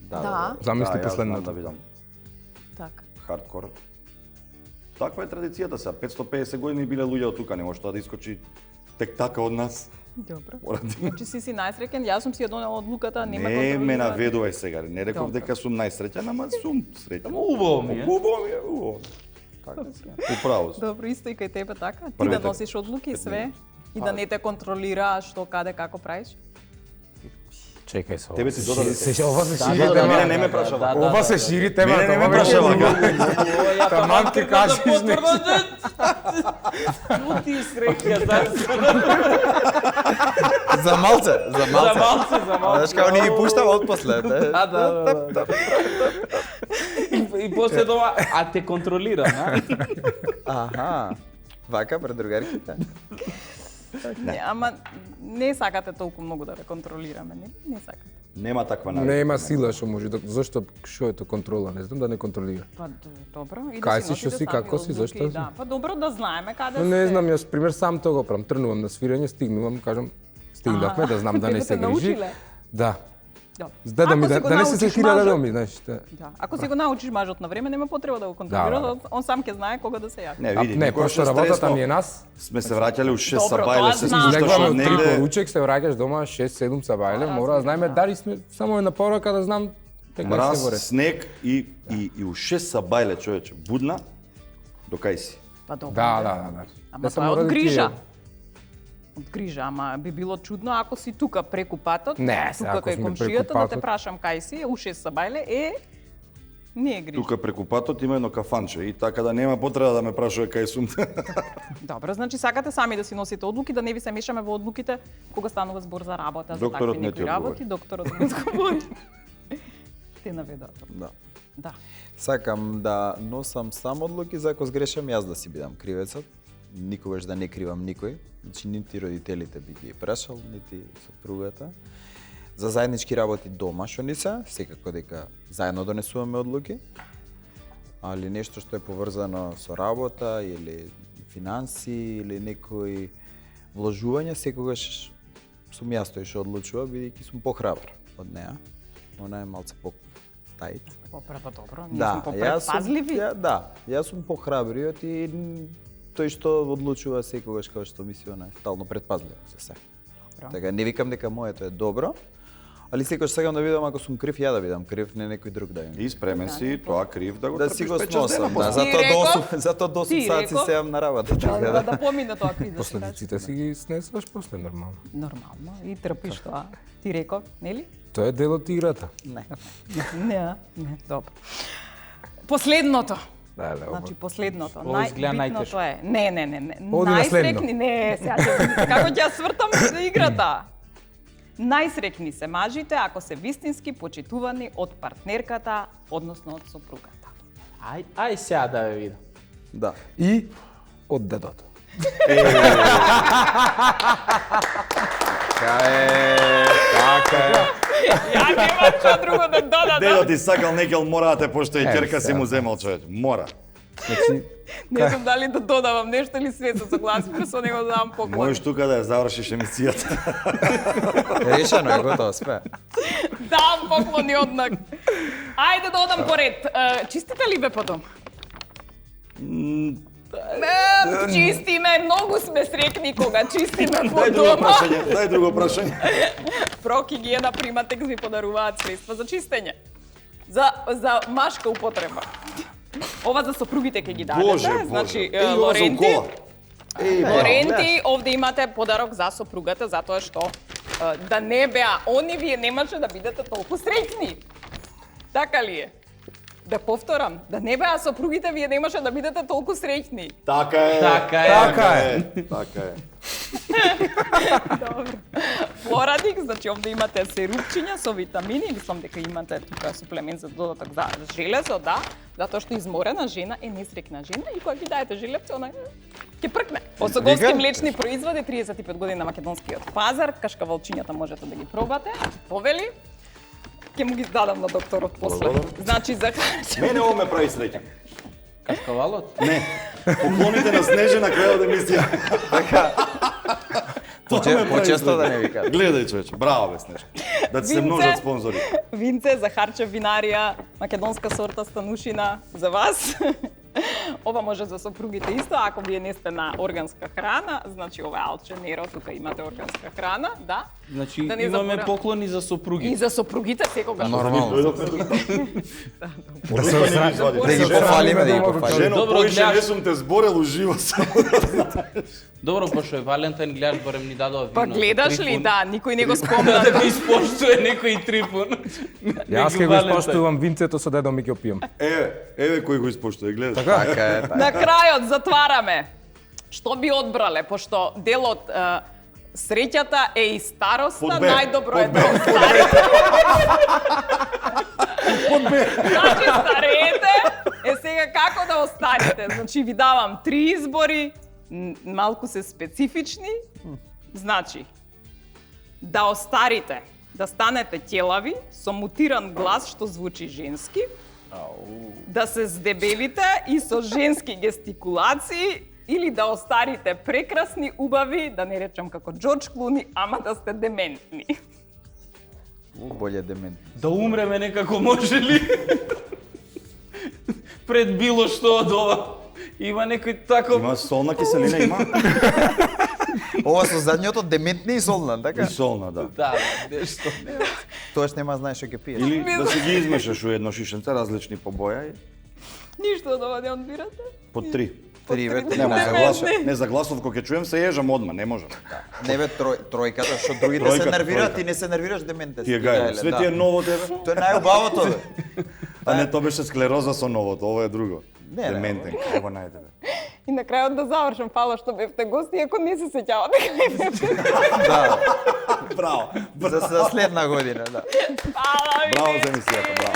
Да. Замисли јас знам последното. да видам. Така. Хардкор. Таква е традицијата сега. 550 години биле луѓе од тука, не може тоа да искочи тек така од нас. Добро. Мора да- Значи си најсреќен, јас сум си ја донела одлуката, не ме Не контролира. ме наведувај сега. Не реков Добро. дека сум најсреќен, ама сум среќен. Убаво ми е. Убаво ми е, убаво. Така си. Управо си. Добро, исто и кај тебе така. Ти Првите да носиш одлуки и све и да не те контролира што, каде, како правиш. Чекај се. Тебе ти додаде. Ова се шири Мене тема. не ме прашава. Ова се шири тема. Мене не ме ова веќе прашава. е- Таман ќе кажеш нешто. Ти среќа, За малце, за малце. за малце. Знаеш како ни ги пуштава од после. Да. И после тоа, а те контролира, на? Аха. Вака пред другарките. Не, ама не сакате толку многу да ве контролираме, нели? Не сакате. Нема таква навика. Нема сила што може да зашто што е тоа контрола, не знам да не контролира. Па добро, и Кај да си, си што носите си, сами како си, одлуки, зашто си? Да, па добро да знаеме каде Но сте. не знам, јас пример сам тоа го правам. Тргнувам на свирење, стигнувам, кажам, стигнавме да знам да не Како се те грижи. научиле? Да. Добро. За да ми Ако си го да не се научиш секира да мажот- доми, знаеш. Да. Ако си го научиш мажот на време, нема потреба да го контролира, Да. он сам ќе знае кога да се јави. Не, А, види, не, никогаш пошто работата стресно. ми е нас. Сме се враќале у 6 Добро, сабајле, тоа се знам. спушташ Излегваме од од 3 негде. поручек, се враќаш дома 6-7 сабајле, мора да знаеме дали сме само една порака да знам дека се Мраз, горе. снег и у 6 сабајле, човече, будна, до кај си. Па добро. Да. Ама Не се тоа е мора од да ти е- грижа. Од грижа, ама би било чудно ако си тука преку патот, Не, тука ако кај сме преку комшијата, да те патот. прашам кај си, у 6 сабајле, не е грижа. Тука преку патот има едно кафанче и така да нема потреба да ме прашува кај сум. Добро, значи сакате сами да си носите одлуки, да не ви се мешаме во одлуките кога станува збор за работа, за Докторот такви не ти некои одговори. работи, докторот не одговори. Те наведат. Да. Да. Сакам да носам сам одлуки за ако сгрешам јас да си бидам кривецот. Никогаш да не кривам никој. Значи нити родителите би ги прашал, нити сопругата. За заеднички работи дома што ни се, секако дека заедно донесуваме одлуки. Али нешто што е поврзано со работа или финанси или некои вложување, секогаш сум јас тој што одлучува, бидејќи сум похрабар. од неа. Она е малце по-тајт. Попреба добро, ние Да, сме попредпазливи. Јас сум похрабриот и тој што одлучува секогаш како што мисли, она е стално предпазлив за се. Добро. Така не викам дека моето е добро, али секогаш сакам да видам ако сум крив, ја да бидам крив, не некој друг да има. И спремен си тоа крив да го Да си трпиш го 5-6 дена сносам, после. да, затоа до 8 Ти сати реков? сеам на работа. Да, така да помине тоа крив. да си кажеш. Последиците си ги снесуваш после нормално. Нормално, и трпиш тоа. Ти реков, нели? Тоа е дел од играта. Не, добро. Последното. Да, Значи последното, Ово изгледа најбитното е. Не. Оди на Најсрекни, не, сега како ќе ја свртам за играта. Најсрекни се мажите ако се вистински почитувани од партнерката, односно од сопругата. Ај сега да ве видам. Да. И од дедото. Така е. Ја нема што друго да додадам. Дедо ти сакал некел мора да те поштои ќерка си сега. му земал човек. Мора. Значи, Не знам дали да додавам нешто или све се согласив со него да дам поклон. Можеш тука да ја завршиш емисијата. Решено е, готово, све. Дам поклони однак. Ајде да одам поред. Чистите ли бе по дом? Чистиме, многу сме срекни кога чистиме по Дај друго дома. прашање, дај друго прашање. Прокигиена Приматекс ви подаруваат средства за чистење. За машка употреба. Ова за сопругите ќе ги дадете. Боже, Значи, Боже. Ова за Лоренти, укола. Лоренти, овде имате подарок за сопругата, затоа што да не беа они, вие немаше да бидете толку среќни. Така ли е? Да повторам, да не беа сопругите, вие немаше да бидете толку среќни. Така е. Така е. така е. Така е. Флорадик, значи овде имате серупчиња со витамини, мислам дека имате тука суплемент за додаток за железо, да, затоа што изморена жена е несрекна жена и кога ги даете желепце, она ќе пркне. Осоговски млечни производи, 35 години на македонскиот пазар, кашкавалчињата можете да ги пробате, повели. Ќе му ги дадам на докторот после. Значи за Мене ово ме прави среќен. Кашкавалот? Не. Поклоните на Снежена крај од емисија. Почесто да не ви кажам. Гледај човече, браво бе Снежка. Да ти се Винце. множат спонзори. Винце за Харчев винарија, македонска сорта станушина за вас. Ова може за сопругите исто, ако вие не сте на органска храна, значи ова е Алченеро, тука имате органска храна, да. Значи Да не имаме заборам. поклони за И сопруги. за сопругите секогаш. Нормално. Да се Да ги пофалиме, да ги пофалиме. Жено, Добро, поише гледаш. не сум те зборел уживо само. Добро, пошто е Валентин, гледаш барем ни дадоа вино. Па гледаш ли, Трифун. да, никој не го Да спомна. да го испоштуе некој Трифун. Јас ќе Него го Валентин. испоштувам винцето со дедо ми ќе пијам. Еве кој го испоштува, гледај. Така е, така. На крајот затвараме. Што би одбрале, пошто дел од среќата е и староста, Под Б. најдобро е Под да Б. остарите. Значи старете, сега како да остарите? Значи ви давам 3 избори, малку се специфични. Значи, да остарите, да станете ќелави со мутиран глас што звучи женски, да се здебелите и со женски гестикулации, или да остарите прекрасни, убави, да не речам како Џорџ Клуни, ама да сте дементни. Боле демент. Да умреме некако може ли? Пред било што од ова. Има некој таков... Има солна киселина, има. Ова со задњото дементни и солна, И така? солна, да. Да, нешто. Тоаш нема знаеш што ќе пиеш. Или да си ги измешаш у едно шишенце, различни по боја и Ништо од ова не одбирате? по 3. Три ве, Нема за глас, Дементни. не за гласов кога ќе чуем се ежам одма, не можам. не бе тројката, што другите се Тројката, нервираат, тројката. ти не се нервираш дементен. Ти е гајле. Све ти е ново тебе. Тоа е најубавото бе. А не, тоа беше склероза со новото, ово е друго. Не, Дементен, ево најдебе. И на крајот да завршам, фала што бевте гости, ако не се сеќавате кај бевте. Да, Браво. за следна година, да. Фала ви. Браво за емисијата, браво.